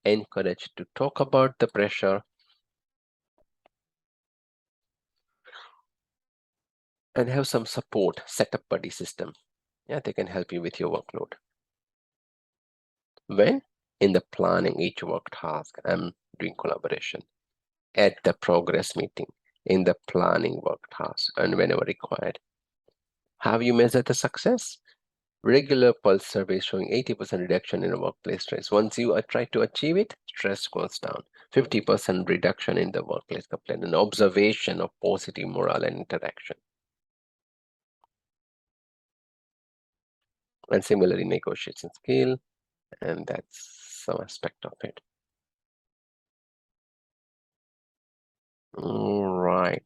encourage to talk about the pressure, and have some support, set up buddy system. Yeah, they can help you with your workload. When? In the planning each work task, I'm doing collaboration. At the progress meeting, in the planning work task, and whenever required. Have you measured the success? Regular pulse surveys showing 80% reduction in workplace stress. Once you try to achieve it, stress goes down. 50% reduction in the workplace complaint, and observation of positive morale and interaction. and similarly negotiation skill, and that's some aspect of it. All right.